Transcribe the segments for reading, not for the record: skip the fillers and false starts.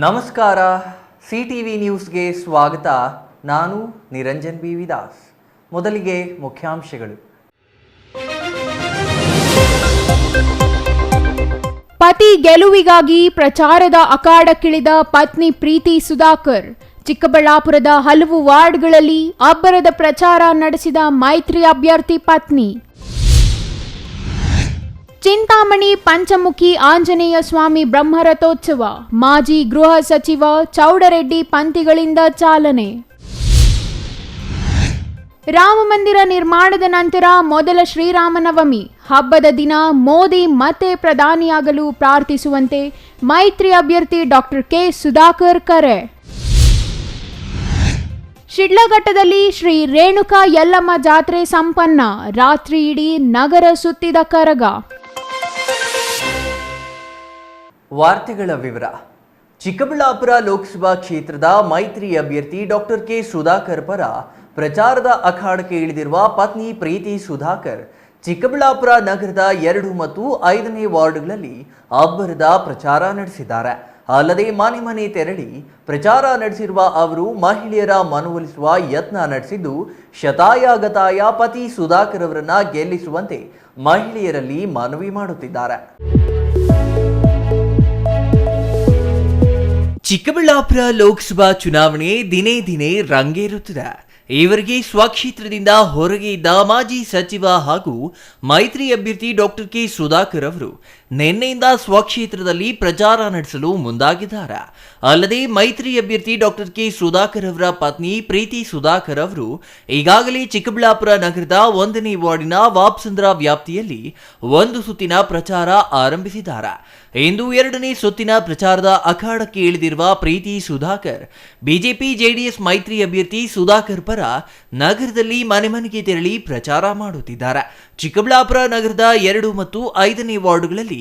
ನಮಸ್ಕಾರ. CTV ನ್ಯೂಸ್ಗೆ ಸ್ವಾಗತ. ನಾನು ನಿರಂಜನ್ ಬಿ ವಿದಾಸ್. ಮೊದಲಿಗೆ ಮುಖ್ಯಾಂಶಗಳು. ಪತಿ ಗೆಲುವಿಗಾಗಿ ಪ್ರಚಾರದ ಅಖಾಡಕ್ಕಿಳಿದ ಪತ್ನಿ ಪ್ರೀತಿ ಸುಧಾಕರ್. ಚಿಕ್ಕಬಳ್ಳಾಪುರದ ಹಲವು ವಾರ್ಡ್ಗಳಲ್ಲಿ ಅಬ್ಬರದ ಪ್ರಚಾರ ನಡೆಸಿದ ಮೈತ್ರಿ ಅಭ್ಯರ್ಥಿ ಪತ್ನಿ. ಚಿಂತಾಮಣಿ ಪಂಚಮುಖಿ ಆಂಜನೇಯ ಸ್ವಾಮಿ ಬ್ರಹ್ಮರಥೋತ್ಸವ ಮಾಜಿ ಗೃಹ ಸಚಿವ ಚೌಡರೆಡ್ಡಿ ಪಂಥಿಗಳಿಂದ ಚಾಲನೆ. ರಾಮಮಂದಿರ ನಿರ್ಮಾಣದ ನಂತರ ಮೊದಲ ಶ್ರೀರಾಮನವಮಿ ಹಬ್ಬದ ದಿನ ಮೋದಿ ಮತ್ತೆ ಪ್ರಧಾನಿಯಾಗಲು ಪ್ರಾರ್ಥಿಸುವಂತೆ ಮೈತ್ರಿ ಅಭ್ಯರ್ಥಿ ಡಾಕ್ಟರ್ ಕೆ ಸುಧಾಕರ್ ಕರೆ. ಶಿಡ್ಲಘಟ್ಟದಲ್ಲಿ ಶ್ರೀ ರೇಣುಕಾ ಯಲ್ಲಮ್ಮ ಜಾತ್ರೆ ಸಂಪನ್ನ, ರಾತ್ರಿ ಇಡೀ ನಗರ ಸುತ್ತಿದ ಕರಗ. ವಾರ್ತೆಗಳ ವಿವರ. ಚಿಕ್ಕಬಳ್ಳಾಪುರ ಲೋಕಸಭಾ ಕ್ಷೇತ್ರದ ಮೈತ್ರಿ ಅಭ್ಯರ್ಥಿ ಡಾಕ್ಟರ್ ಕೆ ಸುಧಾಕರ್ ಪರ ಪ್ರಚಾರದ ಅಖಾಡಕ್ಕೆ ಇಳಿದಿರುವ ಪತ್ನಿ ಪ್ರೀತಿ ಸುಧಾಕರ್ ಚಿಕ್ಕಬಳ್ಳಾಪುರ ನಗರದ 2 ಮತ್ತು 5ನೇ ವಾರ್ಡ್ಗಳಲ್ಲಿ ಅಬ್ಬರದ ಪ್ರಚಾರ ನಡೆಸಿದ್ದಾರೆ. ಅಲ್ಲದೆ ಮನೆ ಮನೆ ತೆರಳಿ ಪ್ರಚಾರ ನಡೆಸಿರುವ ಅವರು ಮಹಿಳೆಯರ ಮನವೊಲಿಸುವ ಯತ್ನ ನಡೆಸಿದ್ದು, ಶತಾಯಗತಾಯ ಪತಿ ಸುಧಾಕರ್ ಅವರನ್ನ ಗೆಲ್ಲಿಸುವಂತೆ ಮಹಿಳೆಯರಲ್ಲಿ ಮನವಿ ಮಾಡುತ್ತಿದ್ದಾರೆ. ಚಿಕ್ಕಬಳ್ಳಾಪುರ ಲೋಕಸಭಾ ಚುನಾವಣೆ ದಿನೇ ದಿನೇ ರಂಗೇರುತ್ತಿದೆ. ಇವರಿಗೆ ಸ್ವಕ್ಷೇತ್ರದಿಂದ ಹೊರಗೆ ಇದ್ದ ಮಾಜಿ ಸಚಿವ ಹಾಗೂ ಮೈತ್ರಿ ಅಭ್ಯರ್ಥಿ ಡಾಕ್ಟರ್ ಕೆ ಸುಧಾಕರ್ ಅವರು ನಿನ್ನೆಯಿಂದ ಸ್ವಕ್ಷೇತ್ರದಲ್ಲಿ ಪ್ರಚಾರ ನಡೆಸಲು ಮುಂದಾಗಿದ್ದಾರೆ. ಅಲ್ಲದೆ ಮೈತ್ರಿ ಅಭ್ಯರ್ಥಿ ಡಾಕ್ಟರ್ ಕೆ ಸುಧಾಕರ್ ಅವರ ಪತ್ನಿ ಪ್ರೀತಿ ಸುಧಾಕರ್ ಅವರು ಈಗಾಗಲೇ ಚಿಕ್ಕಬಳ್ಳಾಪುರ ನಗರದ 1ನೇ ವಾರ್ಡಿನ ವಾಪ್ಸಂದ್ರ ವ್ಯಾಪ್ತಿಯಲ್ಲಿ 1 ಸುತ್ತಿನ ಪ್ರಚಾರ ಆರಂಭಿಸಿದ್ದಾರೆ. ಇಂದು 2ನೇ ಸುತ್ತಿನ ಪ್ರಚಾರದ ಅಖಾಡಕ್ಕೆ ಇಳಿದಿರುವ ಪ್ರೀತಿ ಸುಧಾಕರ್ ಬಿಜೆಪಿ ಜೆಡಿಎಸ್ ಮೈತ್ರಿ ಅಭ್ಯರ್ಥಿ ಸುಧಾಕರ್ ಪರ ನಗರದಲ್ಲಿ ಮನೆ ಮನೆಗೆ ತೆರಳಿ ಪ್ರಚಾರ ಮಾಡುತ್ತಿದ್ದಾರೆ. ಚಿಕ್ಕಬಳ್ಳಾಪುರ ನಗರದ 2 ಮತ್ತು 5ನೇ ವಾರ್ಡ್ಗಳಲ್ಲಿ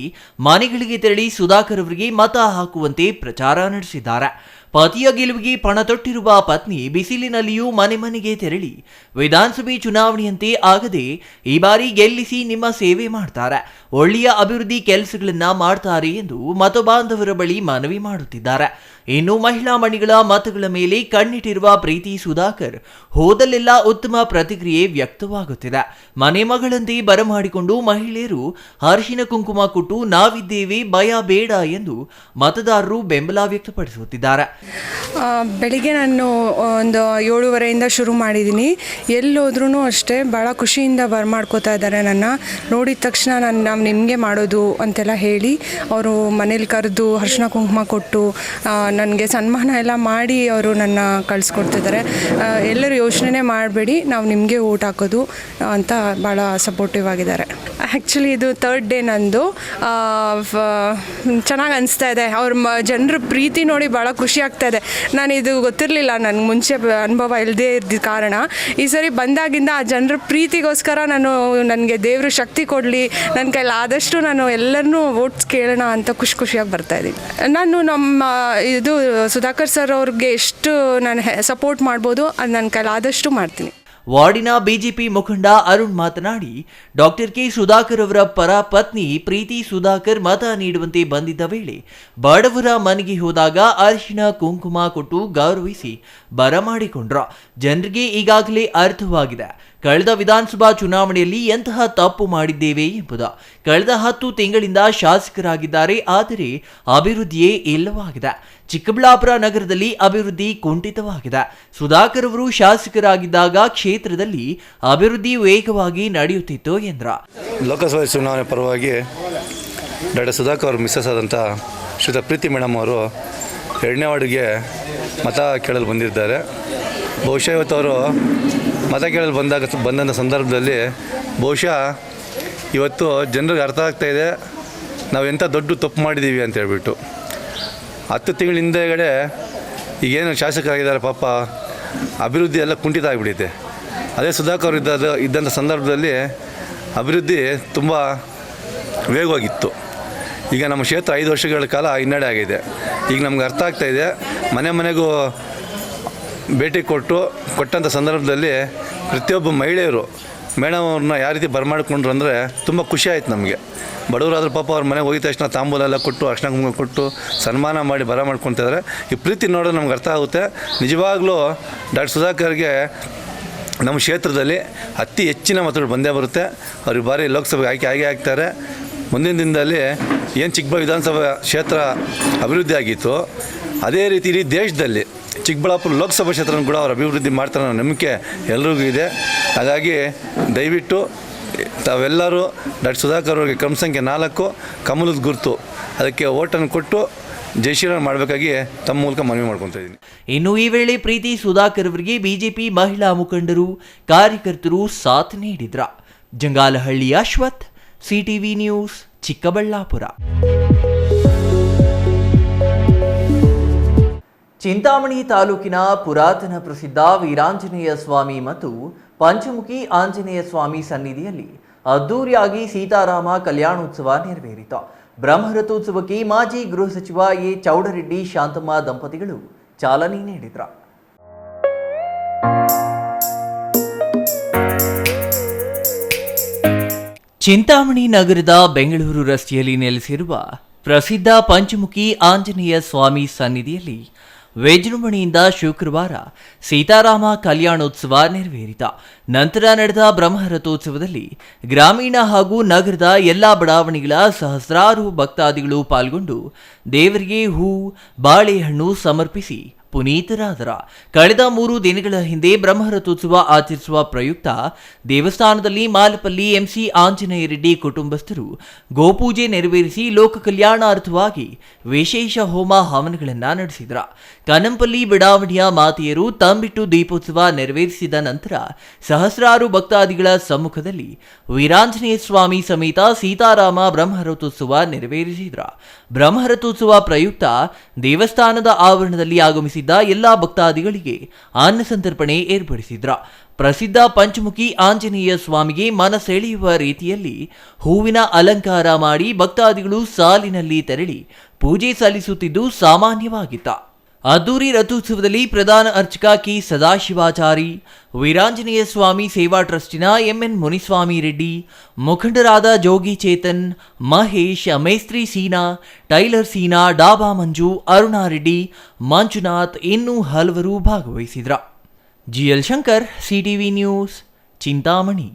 ಮನೆಗಳಿಗೆ ತೆರಳಿ ಸುಧಾಕರ್ ಅವರಿಗೆ ಮತ ಹಾಕುವಂತೆ ಪ್ರಚಾರ ನಡೆಸಿದ್ದಾರೆ. ಪತಿಯ ಗೆಲುವಿಗೆ ಪಣ ತೊಟ್ಟಿರುವ ಪತ್ನಿ ಬಿಸಿಲಿನಲ್ಲಿಯೂ ಮನೆ ಮನೆಗೆ ತೆರಳಿ ವಿಧಾನಸಭೆ ಚುನಾವಣೆಯಂತೆ ಆಗದೆ ಈ ಬಾರಿ ಗೆಲ್ಲಿಸಿ ನಿಮ್ಮ ಸೇವೆ ಮಾಡ್ತಾರೆ, ಒಳ್ಳೆಯ ಅಭಿವೃದ್ಧಿ ಕೆಲಸಗಳನ್ನ ಮಾಡ್ತಾರೆ ಎಂದು ಮತಬಾಂಧವರ ಬಳಿ ಮನವಿ ಮಾಡುತ್ತಿದ್ದಾರೆ. ಇನ್ನು ಮಹಿಳಾ ಮಣಿಗಳ ಮತಗಳ ಮೇಲೆ ಕಣ್ಣಿಟ್ಟಿರುವ ಪ್ರೀತಿ ಸುಧಾಕರ್ ಹೋದಲ್ಲೆಲ್ಲ ಉತ್ತಮ ಪ್ರತಿಕ್ರಿಯೆ ವ್ಯಕ್ತವಾಗುತ್ತಿದೆ. ಮನೆ ಮಗಳಂತೆ ಬರಮಾಡಿಕೊಂಡು ಮಹಿಳೆಯರು ಅರಿಶಿನ ಕುಂಕುಮ ಕೊಟ್ಟು ನಾವಿದ್ದೇವೆ, ಭಯ ಬೇಡ ಎಂದು ಮತದಾರರು ಬೆಂಬಲ ವ್ಯಕ್ತಪಡಿಸುತ್ತಿದ್ದಾರೆ. ಬೆಳಿಗ್ಗೆ ನಾನು ಒಂದು 7:30 ಶುರು ಮಾಡಿದ್ದೀನಿ. ಎಲ್ಲೋದ್ರೂ ಅಷ್ಟೇ ಭಾಳ ಖುಷಿಯಿಂದ ಬರಮಾಡ್ಕೋತಾ ಇದ್ದಾರೆ. ನನ್ನ ನೋಡಿದ ತಕ್ಷಣ ನಾವು ನಿಮಗೆ ಮಾಡೋದು ಅಂತೆಲ್ಲ ಹೇಳಿ ಅವರು ಮನೇಲಿ ಕರೆದು ಅರಿಶಿನ ಕುಂಕುಮ ಕೊಟ್ಟು ನನಗೆ ಸನ್ಮಾನ ಎಲ್ಲ ಮಾಡಿ ಅವರು ನನ್ನ ಕಳಿಸ್ಕೊಡ್ತಿದ್ದಾರೆ. ಎಲ್ಲರೂ ಯೋಚನೆ ಮಾಡಬೇಡಿ, ನಾವು ನಿಮಗೆ ಓಟ್ ಹಾಕೋದು ಅಂತ ಭಾಳ ಸಪೋರ್ಟಿವ್ ಆಗಿದ್ದಾರೆ. ಆ್ಯಕ್ಚುಲಿ ಇದು 3rd ಡೇ ನಂದು. ಚೆನ್ನಾಗಿ ಅನಿಸ್ತಾ ಇದೆ. ಅವ್ರ ಜನರ ಪ್ರೀತಿ ನೋಡಿ ಭಾಳ ಖುಷಿ ಆಗ್ತಾ ಇದೆ. ನಾನು ಇದು ಗೊತ್ತಿರಲಿಲ್ಲ, ನನಗೆ ಮುಂಚೆ ಅನುಭವ ಇಲ್ಲದೇ ಇದ್ದ ಕಾರಣ ಈ ಸರಿ ಬಂದಾಗಿಂದ ಆ ಜನರ ಪ್ರೀತಿಗೋಸ್ಕರ ನನಗೆ ದೇವರು ಶಕ್ತಿ ಕೊಡಲಿ, ನನ್ನ ಕೈಲಿ ಆದಷ್ಟು ನಾನು ಎಲ್ಲರನ್ನೂ ಓಟ್ಸ್ ಕೇಳೋಣ ಅಂತ ಖುಷಿಯಾಗಿ ಬರ್ತಾಯಿದ್ದೀನಿ. ನಾನು ನಮ್ಮ ಇದು ಸುಧಾಕರ್ ಸರ್ ಅವ್ರಿಗೆ ಎಷ್ಟು ನಾನು ಸಪೋರ್ಟ್ ಮಾಡ್ಬೋದು ಅದು ನನ್ನ ಕೈಲಿ ಆದಷ್ಟು ಮಾಡ್ತೀನಿ. ವಾರ್ಡಿನ ಬಿಜೆಪಿ ಮುಖಂಡ ಅರುಣ್ ಮಾತನಾಡಿ, ಡಾಕ್ಟರ್ ಕೆ ಸುಧಾಕರ್ ಅವರ ಪರ ಪತ್ನಿ ಪ್ರೀತಿ ಸುಧಾಕರ್ ಮತ ನೀಡುವಂತೆ ಬಂದಿದ್ದ ವೇಳೆ ಬಡವರ ಮನೆಗೆ ಹೋದಾಗ ಅರಿಶಿನ ಕುಂಕುಮ ಕೊಟ್ಟು ಗೌರವಿಸಿ ಬರಮಾಡಿಕೊಂಡ್ರ. ಜನರಿಗೆ ಈಗಾಗಲೇ ಅರ್ಥವಾಗಿದೆ ಕಳೆದ ವಿಧಾನಸಭಾ ಚುನಾವಣೆಯಲ್ಲಿ ಎಂತಹ ತಪ್ಪು ಮಾಡಿದ್ದೇವೆ ಎಂಬುದು. ಕಳೆದ 10 ತಿಂಗಳಿಂದ ಶಾಸಕರಾಗಿದ್ದಾರೆ, ಆದರೆ ಅಭಿವೃದ್ಧಿಯೇ ಇಲ್ಲವಾಗಿದೆ. ಚಿಕ್ಕಬಳ್ಳಾಪುರ ನಗರದಲ್ಲಿ ಅಭಿವೃದ್ಧಿ ಕುಂಠಿತವಾಗಿದೆ. ಸುಧಾಕರ್ ಅವರು ಶಾಸಕರಾಗಿದ್ದಾಗ ಕ್ಷೇತ್ರದಲ್ಲಿ ಅಭಿವೃದ್ಧಿ ವೇಗವಾಗಿ ನಡೆಯುತ್ತಿತ್ತು ಎಂದ್ರ. ಲೋಕಸಭೆ ಚುನಾವಣೆ ಪರವಾಗಿ ಡಾಕ್ಟರ್ ಸುಧಾಕರ್ ಅವರು ಮಿಸ್ಸಸ್ ಆದಂಥ ಶ್ರೀತಾ ಪ್ರೀತಿ ಮೇಡಮ್ ಅವರು 2ನೇ ವಾರ್ಡ್ಗೆ ಮತ ಕೇಳಲು ಬಂದಿದ್ದಾರೆ. ಬಹುಶಃ ಇವತ್ತು ಅವರು ಮತ ಕೇಳಲು ಬಂದಂಥ ಸಂದರ್ಭದಲ್ಲಿ ಬಹುಶಃ ಇವತ್ತು ಜನರಿಗೆ ಅರ್ಥ ಆಗ್ತಾಯಿದೆ ನಾವು ಎಂಥ ದೊಡ್ಡ ತಪ್ಪು ಮಾಡಿದ್ದೀವಿ ಅಂತ ಹೇಳ್ಬಿಟ್ಟು. 10 ತಿಂಗಳ ಹಿಂದೆಗಡೆ ಈಗೇನು ಶಾಸಕರಾಗಿದ್ದಾರೆ ಪಾಪ ಅಭಿವೃದ್ಧಿ ಎಲ್ಲ ಕುಂಠಿತ ಆಗಿಬಿಟ್ಟಿದೆ. ಅದೇ ಸುಧಾಕರ್ ಇದ್ದಂಥ ಸಂದರ್ಭದಲ್ಲಿ ಅಭಿವೃದ್ಧಿ ತುಂಬ ವೇಗವಾಗಿತ್ತು. ಈಗ ನಮ್ಮ ಕ್ಷೇತ್ರ 5 ವರ್ಷಗಳ ಕಾಲ ಹಿನ್ನಡೆ ಆಗಿದೆ. ಈಗ ನಮ್ಗೆ ಅರ್ಥ ಆಗ್ತಾಯಿದೆ. ಮನೆ ಮನೆಗೂ ಭೇಟಿ ಕೊಟ್ಟಂಥ ಸಂದರ್ಭದಲ್ಲಿ ಪ್ರತಿಯೊಬ್ಬ ಮಹಿಳೆಯರು ಮೇಡಮ್ ಅವ್ರನ್ನ ಯಾವ ರೀತಿ ಬರಮಾಡ್ಕೊಂಡ್ರು ಅಂದರೆ ತುಂಬ ಖುಷಿ ಆಯ್ತು ನಮಗೆ. ಬಡವರಾದ್ರೂ ಪಾಪ ಅವ್ರ ಮನೆಗೆ ಹೋಗಿದ ತಕ್ಷಣ ತಾಂಬೂಲ ಎಲ್ಲ ಕೊಟ್ಟು ಅರ್ಶಿನ ಕುಂಕುಮ ಕೊಟ್ಟು ಸನ್ಮಾನ ಮಾಡಿ ಮಾಡ್ಕೊತಿದ್ದಾರೆ. ಈ ಪ್ರೀತಿ ನೋಡೋದು ನಮ್ಗೆ ಅರ್ಥ ಆಗುತ್ತೆ. ನಿಜವಾಗ್ಲೂ ಡಾಕ್ಟರ್ ಸುಧಾಕರ್ಗೆ ನಮ್ಮ ಕ್ಷೇತ್ರದಲ್ಲಿ ಅತಿ ಹೆಚ್ಚಿನ ಮತಗಳು ಬಂದೇ ಬರುತ್ತೆ. ಅವ್ರಿಗೆ ಬಾರಿ ಲೋಕಸಭೆಗೆ ಆಯ್ಕೆ ಆಗ್ತಾರೆ. ಮುಂದಿನ ದಿನದಲ್ಲಿ ಏನು ಚಿಕ್ಕಬಳ್ಳಾಪುರ ವಿಧಾನಸಭಾ ಕ್ಷೇತ್ರ ಅಭಿವೃದ್ಧಿ ಆಗಿತ್ತು, ಅದೇ ರೀತಿ ಇಡೀ ದೇಶದಲ್ಲಿ ಚಿಕ್ಕಬಳ್ಳಾಪುರ ಲೋಕಸಭಾ ಕ್ಷೇತ್ರನ ಕೂಡ ಅವ್ರು ಅಭಿವೃದ್ಧಿ ಮಾಡ್ತಾರೆ ಅನ್ನೋ ನಂಬಿಕೆ ಎಲ್ರಿಗೂ ಇದೆ. ಹಾಗಾಗಿ ದಯವಿಟ್ಟು ತಾವೆಲ್ಲರೂ ಡಾಕ್ಟರ್ ಸುಧಾಕರ್ ಅವರಿಗೆ ಕ್ರಮ ಸಂಖ್ಯೆ 4 ಕಮಲದ ಗುರುತು ಅದಕ್ಕೆ ಓಟನ್ನು ಕೊಟ್ಟು ಜಯಶೀಲನ ಮಾಡಬೇಕಾಗಿ ತಮ್ಮ ಮೂಲಕ ಮನವಿ ಮಾಡ್ಕೊತಾ ಇದ್ದೀನಿ. ಇನ್ನು ಈ ವೇಳೆ ಪ್ರೀತಿ ಸುಧಾಕರ್ ಅವರಿಗೆ ಬಿಜೆಪಿ ಮಹಿಳಾ ಮುಖಂಡರು ಕಾರ್ಯಕರ್ತರು ಸಾಥ್ ನೀಡಿದ್ರ. Jangalahalli Ashwath, CTV news, Chikkaballapur. ಚಿಂತಾಮಣಿ ತಾಲೂಕಿನ ಪುರಾತನ ಪ್ರಸಿದ್ಧ ವೀರಾಂಜನೇಯ ಸ್ವಾಮಿ ಮತ್ತು ಪಂಚಮುಖಿ ಆಂಜನೇಯ ಸ್ವಾಮಿ ಸನ್ನಿಧಿಯಲ್ಲಿ ಅದ್ದೂರಿಯಾಗಿ ಸೀತಾರಾಮ ಕಲ್ಯಾಣೋತ್ಸವ ನೆರವೇರಿತು. ಬ್ರಹ್ಮರಥೋತ್ಸವಕ್ಕೆ ಮಾಜಿ ಗೃಹ ಸಚಿವ ಎ ಚೌಡರೆಡ್ಡಿ ಶಾಂತಮ್ಮ ದಂಪತಿಗಳು ಚಾಲನೆ ನೀಡಿದರು. ಚಿಂತಾಮಣಿ ನಗರದ ಬೆಂಗಳೂರು ರಸ್ತೆಯಲ್ಲಿ ನೆಲೆಸಿರುವ ಪ್ರಸಿದ್ಧ ಪಂಚಮುಖಿ ಆಂಜನೇಯ ಸ್ವಾಮಿ ಸನ್ನಿಧಿಯಲ್ಲಿ ವಿಜೃಂಭಣೆಯಿಂದ ಶುಕ್ರವಾರ ಸೀತಾರಾಮ ಕಲ್ಯಾಣೋತ್ಸವ ನೆರವೇರಿತ. ನಂತರ ನಡೆದ ಬ್ರಹ್ಮರಥೋತ್ಸವದಲ್ಲಿ ಗ್ರಾಮೀಣ ಹಾಗೂ ನಗರದ ಎಲ್ಲ ಬಡಾವಣೆಗಳ ಸಹಸ್ರಾರು ಭಕ್ತಾದಿಗಳು ಪಾಲ್ಗೊಂಡು ದೇವರಿಗೆ ಹೂ ಬಾಳೆಹಣ್ಣು ಸಮರ್ಪಿಸಿ ಪುನೀತರಾದರ. ಕಳೆದ 3 ದಿನಗಳ ಹಿಂದೆ ಬ್ರಹ್ಮರಥೋತ್ಸವ ಆಚರಿಸುವ ಪ್ರಯುಕ್ತ ದೇವಸ್ಥಾನದಲ್ಲಿ ಮಾಲಪಲ್ಲಿ ಎಂಸಿ ಆಂಜನೇಯ ರೆಡ್ಡಿ ಕುಟುಂಬಸ್ಥರು ಗೋಪೂಜೆ ನೆರವೇರಿಸಿ ಲೋಕ ಕಲ್ಯಾಣಾರ್ಥವಾಗಿ ವಿಶೇಷ ಹೋಮ ಹವನಗಳನ್ನು ನಡೆಸಿದ್ರ. ಕನಂಪಲ್ಲಿ ಬಡಾವಣೆಯ ಮಾತೆಯರು ತಂಬಿಟ್ಟು ದೀಪೋತ್ಸವ ನೆರವೇರಿಸಿದ ನಂತರ ಸಹಸ್ರಾರು ಭಕ್ತಾದಿಗಳ ಸಮ್ಮುಖದಲ್ಲಿ ವೀರಾಂಜನೇಯ ಸ್ವಾಮಿ ಸಮೇತ ಸೀತಾರಾಮ ಬ್ರಹ್ಮರಥೋತ್ಸವ ನೆರವೇರಿಸಿದ್ರ. ಬ್ರಹ್ಮರಥೋತ್ಸವ ಪ್ರಯುಕ್ತ ದೇವಸ್ಥಾನದ ಆವರಣದಲ್ಲಿ ಆಗಮಿಸಿದ್ದ ಎಲ್ಲಾ ಭಕ್ತಾದಿಗಳಿಗೆ ಅನ್ನ ಸಂತರ್ಪಣೆ ಏರ್ಪಡಿಸಿದ್ರ. ಪ್ರಸಿದ್ಧ ಪಂಚಮುಖಿ ಆಂಜನೇಯ ಸ್ವಾಮಿಗೆ ಮನಸೆಳೆಯುವ ರೀತಿಯಲ್ಲಿ ಹೂವಿನ ಅಲಂಕಾರ ಮಾಡಿ ಭಕ್ತಾದಿಗಳು ಸಾಲಿನಲ್ಲಿ ತೆರಳಿ ಪೂಜೆ ಸಲ್ಲಿಸುತ್ತಿದ್ದು ಸಾಮಾನ್ಯವಾಗಿತ್ತ. ಅದ್ದೂರಿ ರಥೋತ್ಸವದಲ್ಲಿ ಪ್ರಧಾನ ಅರ್ಚಕ ಕೆ ಸದಾಶಿವಾಚಾರಿ, ವೀರಾಂಜನೇಯ ಸ್ವಾಮಿ ಸೇವಾ ಟ್ರಸ್ಟಿನ ಎಂಎನ್ ಮುನಿಸ್ವಾಮಿ ರೆಡ್ಡಿ, ಮುಖಂಡರಾದ ಜೋಗಿ ಚೇತನ್, ಮಹೇಶ್, ಮೇಸ್ತ್ರಿ ಸೀನಾ, ಟೈಲರ್ ಸೀನಾ, ಡಾಬಾ ಮಂಜು, ಅರುಣಾ ರೆಡ್ಡಿ, ಮಂಜುನಾಥ್ ಇನ್ನೂ ಹಲವರು ಭಾಗವಹಿಸಿದ್ರ. GL Shankar, CTV news, Chintamani.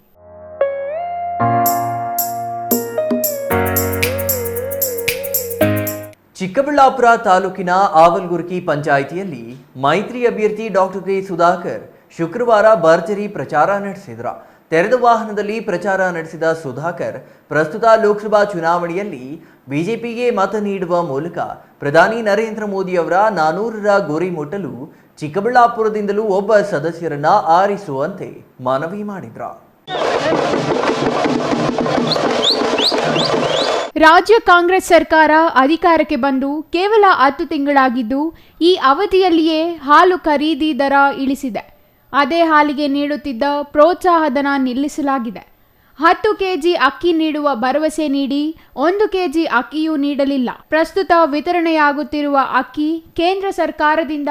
Chikkaballapur ತಾಲೂಕಿನ ಆವಲ್ಗುರ್ಕಿ ಪಂಚಾಯಿತಿಯಲ್ಲಿ ಮೈತ್ರಿ ಅಭ್ಯರ್ಥಿ ಡಾಕ್ಟರ್ ಕೆ ಸುಧಾಕರ್ ಶುಕ್ರವಾರ ಭರ್ಜರಿ ಪ್ರಚಾರ ನಡೆಸಿದರು. ತೆರೆದ ವಾಹನದಲ್ಲಿ ಪ್ರಚಾರ ನಡೆಸಿದ ಸುಧಾಕರ್ ಪ್ರಸ್ತುತ ಲೋಕಸಭಾ ಚುನಾವಣೆಯಲ್ಲಿ ಬಿಜೆಪಿಗೆ ಮತ ನೀಡುವ ಮೂಲಕ ಪ್ರಧಾನಿ ನರೇಂದ್ರ ಮೋದಿ ಅವರ 400ರ ಗುರಿ ಮುಟ್ಟಲು ಚಿಕ್ಕಬಳ್ಳಾಪುರದಿಂದಲೂ ಒಬ್ಬ ಸದಸ್ಯರನ್ನ ಆರಿಸುವಂತೆ ಮನವಿ ಮಾಡಿದ್ರು. ರಾಜ್ಯ ಕಾಂಗ್ರೆಸ್ ಸರ್ಕಾರ ಅಧಿಕಾರಕ್ಕೆ ಬಂದು ಕೇವಲ 10 ತಿಂಗಳಾಗಿದ್ದು ಈ ಅವಧಿಯಲ್ಲಿಯೇ ಹಾಲು ಖರೀದಿ ದರ ಇಳಿಸಿದೆ. ಅದೇ ಹಾಲಿಗೆ ನೀಡುತ್ತಿದ್ದ ಪ್ರೋತ್ಸಾಹಧನ ನಿಲ್ಲಿಸಲಾಗಿದೆ. 10 ಕೆಜಿ ಅಕ್ಕಿ ನೀಡುವ ಭರವಸೆ ನೀಡಿ 1 ಕೆಜಿ ಅಕ್ಕಿಯೂ ನೀಡಲಿಲ್ಲ. ಪ್ರಸ್ತುತ ವಿತರಣೆಯಾಗುತ್ತಿರುವ ಅಕ್ಕಿ ಕೇಂದ್ರ ಸರ್ಕಾರದಿಂದ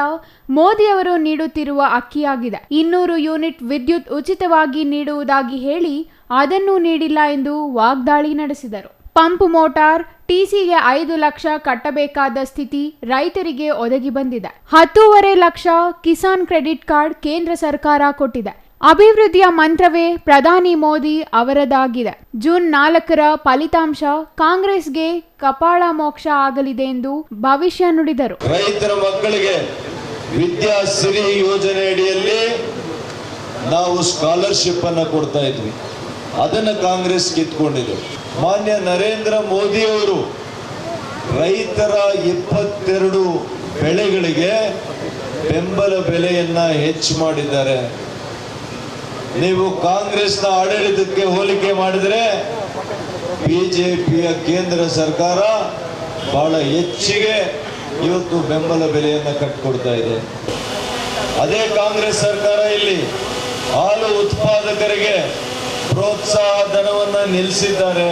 ಮೋದಿಯವರು ನೀಡುತ್ತಿರುವ ಅಕ್ಕಿಯಾಗಿದೆ. 200 ಯೂನಿಟ್ ವಿದ್ಯುತ್ ಉಚಿತವಾಗಿ ನೀಡುವುದಾಗಿ ಹೇಳಿ ಅದನ್ನೂ ನೀಡಿಲ್ಲ ಎಂದು ವಾಗ್ದಾಳಿ ನಡೆಸಿದರು. ಪಂಪ್ ಮೋಟಾರ್ ಟಿಸಿಗೆ 5 ಲಕ್ಷ ಕಟ್ಟಬೇಕಾದ ಸ್ಥಿತಿ ರೈತರಿಗೆ ಒದಗಿ ಬಂದಿದೆ. 10.5 ಲಕ್ಷ ಕಿಸಾನ್ ಕ್ರೆಡಿಟ್ ಕಾರ್ಡ್ ಕೇಂದ್ರ ಸರ್ಕಾರ ಕೊಟ್ಟಿದೆ. ಅಭಿವೃದ್ಧಿಯ ಮಂತ್ರವೇ ಪ್ರಧಾನಿ ಮೋದಿ ಅವರದಾಗಿದೆ. ಜೂನ್ 4ರ ಫಲಿತಾಂಶ ಕಾಂಗ್ರೆಸ್ಗೆ ಕಪಾಳ ಮೋಕ್ಷ ಆಗಲಿದೆ ಎಂದು ಭವಿಷ್ಯ ನುಡಿದರು. ರೈತರ ಮಕ್ಕಳಿಗೆ ವಿದ್ಯಾಸಿರಿ ಯೋಜನೆ ಅಡಿಯಲ್ಲಿ ನಾವು ಸ್ಕಾಲರ್ಶಿಪ್ ಅನ್ನು ಕೊಡ್ತಾ ಇದ್ವಿ. ಅದನ್ನು ಕಾಂಗ್ರೆಸ್ ಕಿತ್ಕೊಂಡಿದೆ. ಮಾನ್ಯ ನರೇಂದ್ರ ಮೋದಿ ಅವರು ರೈತರ 22 ಬೆಳೆಗಳಿಗೆ ಬೆಂಬಲ ಬೆಲೆಯನ್ನ ಹೆಚ್ಚು ಮಾಡಿದ್ದಾರೆ. ನೀವು ಕಾಂಗ್ರೆಸ್ನ ಆಡಳಿತಕ್ಕೆ ಹೋಲಿಕೆ ಮಾಡಿದರೆ ಬಿಜೆಪಿಯ ಕೇಂದ್ರ ಸರ್ಕಾರ ಬಹಳ ಹೆಚ್ಚಿಗೆ ಇವತ್ತು ಬೆಂಬಲ ಬೆಲೆಯನ್ನು ಕಟ್ಟಿಕೊಡ್ತಾ ಇದೆ. ಅದೇ ಕಾಂಗ್ರೆಸ್ ಸರ್ಕಾರ ಇಲ್ಲಿ ಹಾಲು ಉತ್ಪಾದಕರಿಗೆ ಪ್ರೋತ್ಸಾಹ ಧನವನ್ನ ನಿಲ್ಲಿಸಿದ್ದಾರೆ.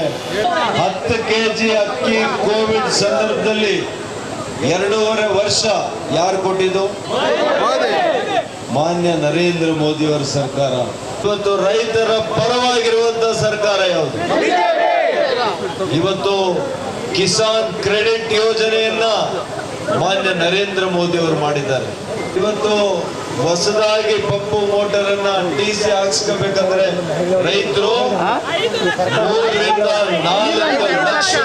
10 ಕೆಜಿ ಅಕ್ಕಿ ಕೋವಿಡ್ ಸಂದರ್ಭದಲ್ಲಿ 2.5 ವರ್ಷ ಯಾರು ಕೊಟ್ಟಿದ್ದು? ಮಾನ್ಯ ನರೇಂದ್ರ ಮೋದಿ ಅವರ ಸರ್ಕಾರ. ಇವತ್ತು ರೈತರ ಪರವಾಗಿರುವಂತ ಸರ್ಕಾರ ಯಾವುದು? ಇವತ್ತು ಕಿಸಾನ್ ಕ್ರೆಡಿಟ್ ಯೋಜನೆಯನ್ನ ಮಾನ್ಯ ನರೇಂದ್ರ ಮೋದಿ ಅವರು ಮಾಡಿದ್ದಾರೆ. ಇವತ್ತು ಹೊಸದಾಗಿ ಪಂಪು ಮೋಟರ್ ಅನ್ನ DC ಹಾಕ್ಸ್ಕೋಬೇಕಂದ್ರೆ ರೈತರು 3 ರಿಂದ 4 ಲಕ್ಷ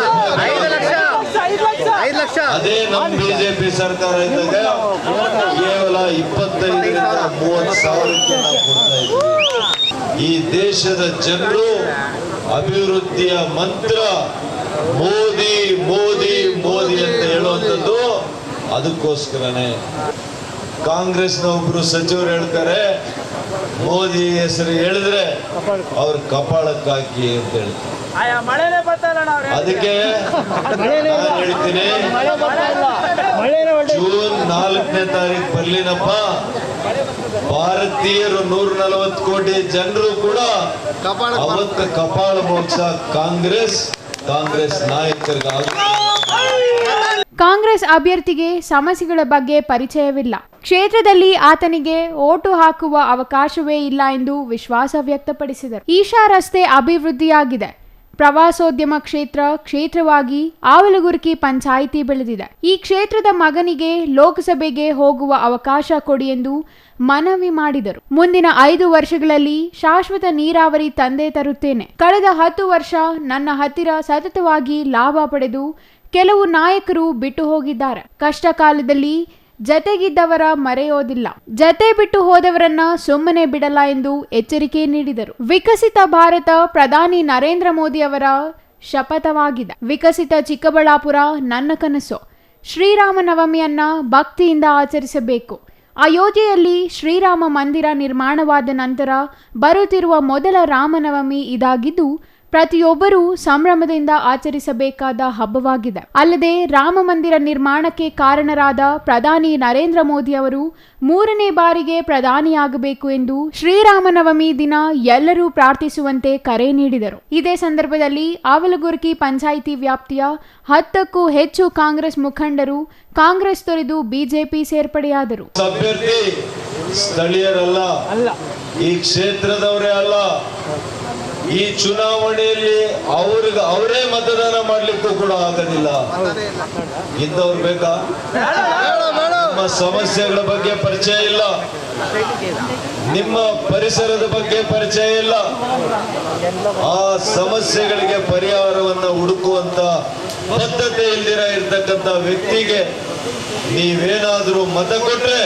ಅದೇ ನಮ್ಮ ಬಿಜೆಪಿ ಸರ್ಕಾರ ಇದ್ದಾಗ ಕೇವಲ 25 ರಿಂದ 30 ಸಾವಿರಕ್ಕೆ ನಾವು ಕೊಡ್ತಾ ಇದ್ದೀವಿ. ಈ ದೇಶದ ಜನರು ಅಭಿವೃದ್ಧಿಯ ಮಂತ್ರ ಮೋದಿ ಮೋದಿ ಮೋದಿ ಅಂತ ಹೇಳುವಂಥದ್ದು ಅದಕ್ಕೋಸ್ಕರನೇ. ಕಾಂಗ್ರೆಸ್ನ ಒಬ್ರು ಸಚಿವರು ಹೇಳ್ತಾರೆ ಮೋದಿ ಹೆಸರು ಹೇಳಿದ್ರೆ ಅವ್ರ ಕಪಾಳಕ್ಕೆ ಹಾಕಿ ಅಂತ ಹೇಳ್ತಾರೆ. ಅದಕ್ಕೆ ನಾನು ಹೇಳ್ತೀನಿ, ಜೂನ್ 4ನೇ ತಾರೀಕು ಬರ್ಲಿನಪ್ಪ, ಭಾರತೀಯರು 140 ಕೋಟಿ ಜನರು ಕೂಡ ಅವತ್ತು ಕಪಾಳ ಮೋಕ್ಷ ಕಾಂಗ್ರೆಸ್ ನಾಯಕರಿಗೆ. ಕಾಂಗ್ರೆಸ್ ಅಭ್ಯರ್ಥಿಗೆ ಸಮಸ್ಯೆಗಳ ಬಗ್ಗೆ ಪರಿಚಯವಿಲ್ಲ. ಕ್ಷೇತ್ರದಲ್ಲಿ ಆತನಿಗೆ ಓಟು ಹಾಕುವ ಅವಕಾಶವೇ ಇಲ್ಲ ಎಂದು ವಿಶ್ವಾಸ ವ್ಯಕ್ತಪಡಿಸಿದರು. ಈಶಾ ರಸ್ತೆ ಅಭಿವೃದ್ಧಿಯಾಗಿದೆ. ಪ್ರವಾಸೋದ್ಯಮ ಕ್ಷೇತ್ರವಾಗಿ ಆವಲಗುರ್ಕಿ ಪಂಚಾಯಿತಿ ಬೆಳೆದಿದೆ. ಈ ಕ್ಷೇತ್ರದ ಮಗನಿಗೆ ಲೋಕಸಭೆಗೆ ಹೋಗುವ ಅವಕಾಶ ಕೊಡಿ ಎಂದು ಮನವಿ ಮಾಡಿದರು. ಮುಂದಿನ 5 ವರ್ಷಗಳಲ್ಲಿ ಶಾಶ್ವತ ನೀರಾವರಿ ತಂದೆ ತರುತ್ತೇನೆ. ಕಳೆದ 10 ವರ್ಷ ನನ್ನ ಹತ್ತಿರ ಸತತವಾಗಿ ಲಾಭ ಪಡೆದು ಕೆಲವು ನಾಯಕರು ಬಿಟ್ಟು ಹೋಗಿದ್ದಾರೆ. ಕಷ್ಟ ಕಾಲದಲ್ಲಿ ಜತೆಗಿದ್ದವರ ಮರೆಯೋದಿಲ್ಲ. ಜತೆ ಬಿಟ್ಟು ಹೋದವರನ್ನ ಸುಮ್ಮನೆ ಬಿಡಲ್ಲ ಎಂದು ಎಚ್ಚರಿಕೆ ನೀಡಿದರು. ವಿಕಸಿತ ಭಾರತ ಪ್ರಧಾನಿ ನರೇಂದ್ರ ಮೋದಿ ಅವರ ಶಪಥವಾಗಿದೆ. ವಿಕಸಿತ ಚಿಕ್ಕಬಳ್ಳಾಪುರ ನನ್ನ ಕನಸು. ಶ್ರೀರಾಮ ನವಮಿಯನ್ನ ಭಕ್ತಿಯಿಂದ ಆಚರಿಸಬೇಕು. ಅಯೋಧ್ಯೆಯಲ್ಲಿ ಶ್ರೀರಾಮ ಮಂದಿರ ನಿರ್ಮಾಣವಾದ ನಂತರ ಬರುತ್ತಿರುವ ಮೊದಲ ರಾಮನವಮಿ ಇದಾಗಿದ್ದು ಪ್ರತಿಯೊಬ್ಬರೂ ಸಂಭ್ರಮದಿಂದ ಆಚರಿಸಬೇಕಾದ ಹಬ್ಬವಾಗಿದೆ. ಅಲ್ಲದೆ ರಾಮ ಮಂದಿರ ನಿರ್ಮಾಣಕ್ಕೆ ಕಾರಣರಾದ ಪ್ರಧಾನಿ ನರೇಂದ್ರ ಮೋದಿ ಅವರು 3ನೇ ಬಾರಿಗೆ ಪ್ರಧಾನಿಯಾಗಬೇಕು ಎಂದು ಶ್ರೀರಾಮನವಮಿ ದಿನ ಎಲ್ಲರೂ ಪ್ರಾರ್ಥಿಸುವಂತೆ ಕರೆ ನೀಡಿದರು. ಇದೇ ಸಂದರ್ಭದಲ್ಲಿ ಆವಲಗುರ್ಕಿ ಪಂಚಾಯಿತಿ ವ್ಯಾಪ್ತಿಯ 10ಕ್ಕೂ ಹೆಚ್ಚು ಕಾಂಗ್ರೆಸ್ ಮುಖಂಡರು ಕಾಂಗ್ರೆಸ್ ತೊರೆದು ಬಿಜೆಪಿ ಸೇರ್ಪಡೆಯಾದರು. ಅಭ್ಯರ್ಥಿ ಸ್ಥಳೀಯರಲ್ಲ, ಈ ಕ್ಷೇತ್ರದವರೇ ಅಲ್ಲ. ಈ ಚುನಾವಣೆಯಲ್ಲಿ ಅವರೇ ಮತದಾನ ಮಾಡ್ಲಿಕ್ಕೂ ಕೂಡ ಆಗೋದಿಲ್ಲ. ಇಂಥವ್ರು ಬೇಕಾ? ನಿಮ್ಮ ಸಮಸ್ಯೆಗಳ ಬಗ್ಗೆ ಪರಿಚಯ ಇಲ್ಲ, ನಿಮ್ಮ ಪರಿಸರದ ಬಗ್ಗೆ ಪರಿಚಯ ಇಲ್ಲ. ಆ ಸಮಸ್ಯೆಗಳಿಗೆ ಪರಿಹಾರವನ್ನು ಹುಡುಕುವಂತ ಬದ್ಧತೆ ಇಲ್ದಿರ ಇರ್ತಕ್ಕಂಥ ವ್ಯಕ್ತಿಗೆ ನೀವೇನಾದ್ರೂ ಮತ ಕೊಟ್ರೆ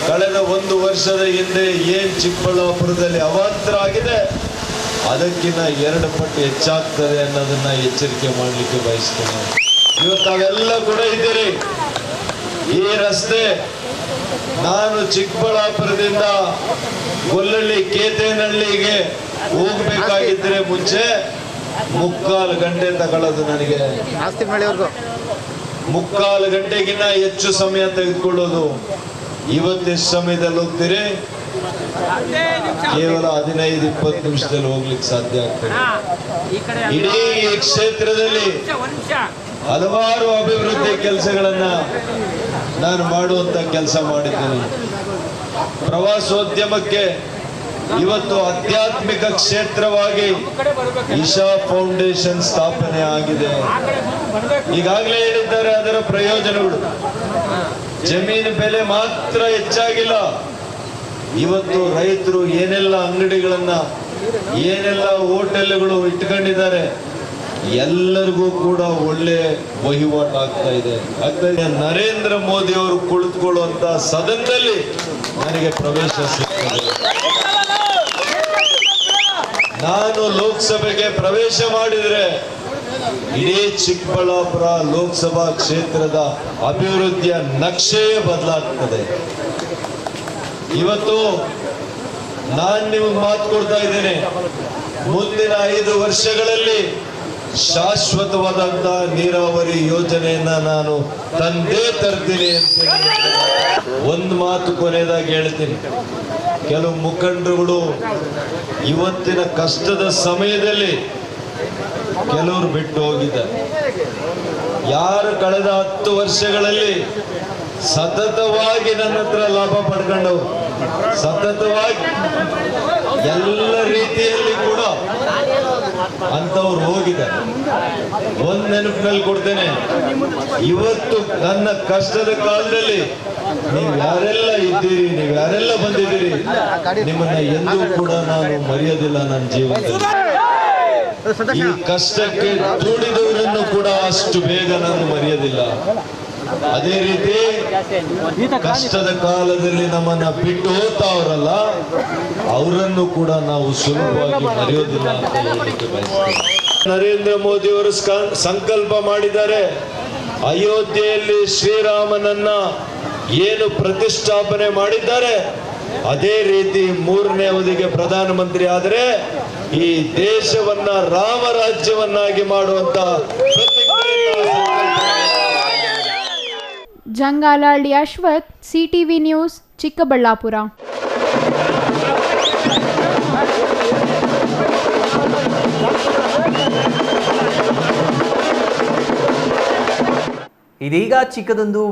ಕಳೆದ 1 ವರ್ಷದ ಹಿಂದೆ ಏನ್ ಚಿಕ್ಕಬಳ್ಳಾಪುರದಲ್ಲಿ ಅವಾಂತರ ಆಗಿದೆ ಅದಕ್ಕಿಂತ 2 ಪಟ್ಟು ಹೆಚ್ಚಾಗ್ತದೆ ಅನ್ನೋದನ್ನ ಎಚ್ಚರಿಕೆ ಮಾಡಲಿಕ್ಕೆ ಬಯಸ್ತೇನೆ. ಇವತ್ತು ತಾವೆಲ್ಲ ಕೂಡ ಇದ್ದೀರಿ. ಈ ರಸ್ತೆ ನಾನು ಚಿಕ್ಕಬಳ್ಳಾಪುರದಿಂದ ಗೊಲ್ಲಳ್ಳಿ ಕೇತೇನಹಳ್ಳಿಗೆ ಹೋಗ್ಬೇಕಾಗಿದ್ರೆ ಮುಂಚೆ 3/4 ಗಂಟೆ ತಗೊಳ್ಳೋದು ನನಗೆ. 3/4 ಗಂಟೆಗಿನ್ನ ಹೆಚ್ಚು ಸಮಯ ತೆಗೆದುಕೊಳ್ಳೋದು. ಇವತ್ತೆಷ್ಟು ಸಮಯದಲ್ಲಿ ಹೋಗ್ತೀರಿ? ಕೇವಲ 15-20 ನಿಮಿಷದಲ್ಲಿ ಹೋಗ್ಲಿಕ್ಕೆ ಸಾಧ್ಯ ಆಗ್ತದೆ. ಇಡೀ ಕ್ಷೇತ್ರದಲ್ಲಿ ಹಲವಾರು ಅಭಿವೃದ್ಧಿ ಕೆಲಸಗಳನ್ನ ನಾನು ಮಾಡುವಂತ ಕೆಲಸ ಮಾಡಿದ್ದೇನೆ. ಪ್ರವಾಸೋದ್ಯಮಕ್ಕೆ ಇವತ್ತು ಆಧ್ಯಾತ್ಮಿಕ ಕ್ಷೇತ್ರವಾಗಿ ಈಶಾ ಫೌಂಡೇಶನ್ ಸ್ಥಾಪನೆ ಆಗಿದೆ. ಈಗಾಗಲೇ ಹೇಳಿದ್ದಾರೆ ಅದರ ಪ್ರಯೋಜನಗಳು. ಜಮೀನು ಬೆಲೆ ಮಾತ್ರ ಹೆಚ್ಚಾಗಿಲ್ಲ, ಇವತ್ತು ರೈತರು ಏನೆಲ್ಲ ಅಂಗಡಿಗಳನ್ನ ಏನೆಲ್ಲ ಹೋಟೆಲ್ಗಳು ಇಟ್ಕೊಂಡಿದ್ದಾರೆ ಎಲ್ಲರಿಗೂ ಕೂಡ ಒಳ್ಳೆ ವಹಿವಾಟು ಆಗ್ತಾ ಇದೆ. ನರೇಂದ್ರ ಮೋದಿ ಅವರು ಕುಳಿತುಕೊಳ್ಳುವಂತ ಸದನದಲ್ಲಿ ನನಗೆ ಪ್ರವೇಶ ಸಿಗ್ತದೆ. ನಾನು ಲೋಕಸಭೆಗೆ ಪ್ರವೇಶ ಮಾಡಿದ್ರೆ ಇಡೀ ಚಿಕ್ಕಬಳ್ಳಾಪುರ ಲೋಕಸಭಾ ಕ್ಷೇತ್ರದ ಅಭಿವೃದ್ಧಿಯ ನಕ್ಷೆಯೇ ಬದಲಾಗ್ತದೆ. ಇವತ್ತು ನಾನು ನಿಮಗೆ ಮಾತು ಕೊಡ್ತಾ ಇದ್ದೇನೆ, ಮುಂದಿನ 5 ವರ್ಷಗಳಲ್ಲಿ ಶಾಶ್ವತವಾದಂತ ನೀರಾವರಿ ಯೋಜನೆಯನ್ನ ನಾನು ತಂದೇ ತರ್ತೀನಿ ಅಂತ ಒಂದು ಮಾತು ಕೊನೆಯದಾಗಿ ಹೇಳ್ತೀನಿ. ಕೆಲವು ಮುಖಂಡರುಗಳು ಇವತ್ತಿನ ಕಷ್ಟದ ಸಮಯದಲ್ಲಿ ಕೆಲವರು ಬಿಟ್ಟು ಹೋಗಿದ್ದಾರೆ. ಯಾರು ಕಳೆದ 10 ವರ್ಷಗಳಲ್ಲಿ ಸತತವಾಗಿ ನನ್ನ ಹತ್ರ ಲಾಭ ಪಡ್ಕೊಂಡವು ಸತತವಾಗಿ ಎಲ್ಲ ರೀತಿಯಲ್ಲಿ ಕೂಡ ಅಂತವ್ರು ಹೋಗಿದ್ದಾರೆ. ಒಂದ್ ನೆನಪಿನಲ್ಲಿ ಕೊಡ್ತೇನೆ, ಇವತ್ತು ನನ್ನ ಕಷ್ಟದ ಕಾಲದಲ್ಲಿ ನೀವು ಯಾರೆಲ್ಲ ಇದ್ದೀರಿ, ನೀವು ಯಾರೆಲ್ಲ ಬಂದಿದ್ದೀರಿ, ನಿಮ್ಮನ್ನ ಎಂದೂ ಕೂಡ ನಾನು ಮರೆಯೋದಿಲ್ಲ ನನ್ನ ಜೀವನದಲ್ಲಿ. ಈ ಕಷ್ಟಕ್ಕೆ ದುಡಿದವರನ್ನು ಕೂಡ ಅಷ್ಟು ಬೇಗ ನಾನು ಮರೆಯೋದಿಲ್ಲ. ಅದೇ ರೀತಿ ಕಷ್ಟದ ಕಾಲದಲ್ಲಿ ನಮ್ಮನ್ನ ಬಿಟ್ಟು ಹೋಗ್ತಾವ್ರಲ್ಲ, ಅವರನ್ನು ಕೂಡ ನಾವು ಸುಲಭವಾಗಿ ಮರೆಯೋದಿಲ್ಲ ಅಂತ ಹೇಳಲಿಕ್ಕೆ ಬಯಸ್ತೇನೆ. ನರೇಂದ್ರ ಮೋದಿ ಅವರು ಸಂಕಲ್ಪ ಮಾಡಿದ್ದಾರೆ, ಅಯೋಧ್ಯೆಯಲ್ಲಿ ಶ್ರೀರಾಮನನ್ನ ಏನು ಪ್ರತಿಷ್ಠಾಪನೆ ಮಾಡಿದ್ದಾರೆ ಅದೇ ರೀತಿ 3ನೇ ಅವಧಿಗೆ ಪ್ರಧಾನಮಂತ್ರಿ ಆದರೆ ಈ ದೇಶವನ್ನ ರಾಮರಾಜ್ಯವನ್ನಾಗಿ ಮಾಡುವಂತ ಜಂಗಾಲಹಳ್ಳಿ ಅಶ್ವಥ್, ಸಿಟಿವಿ ನ್ಯೂಸ್, ಚಿಕ್ಕಬಳ್ಳಾಪುರ. ಇದೀಗ ಚಿಕ್ಕದೊಂದು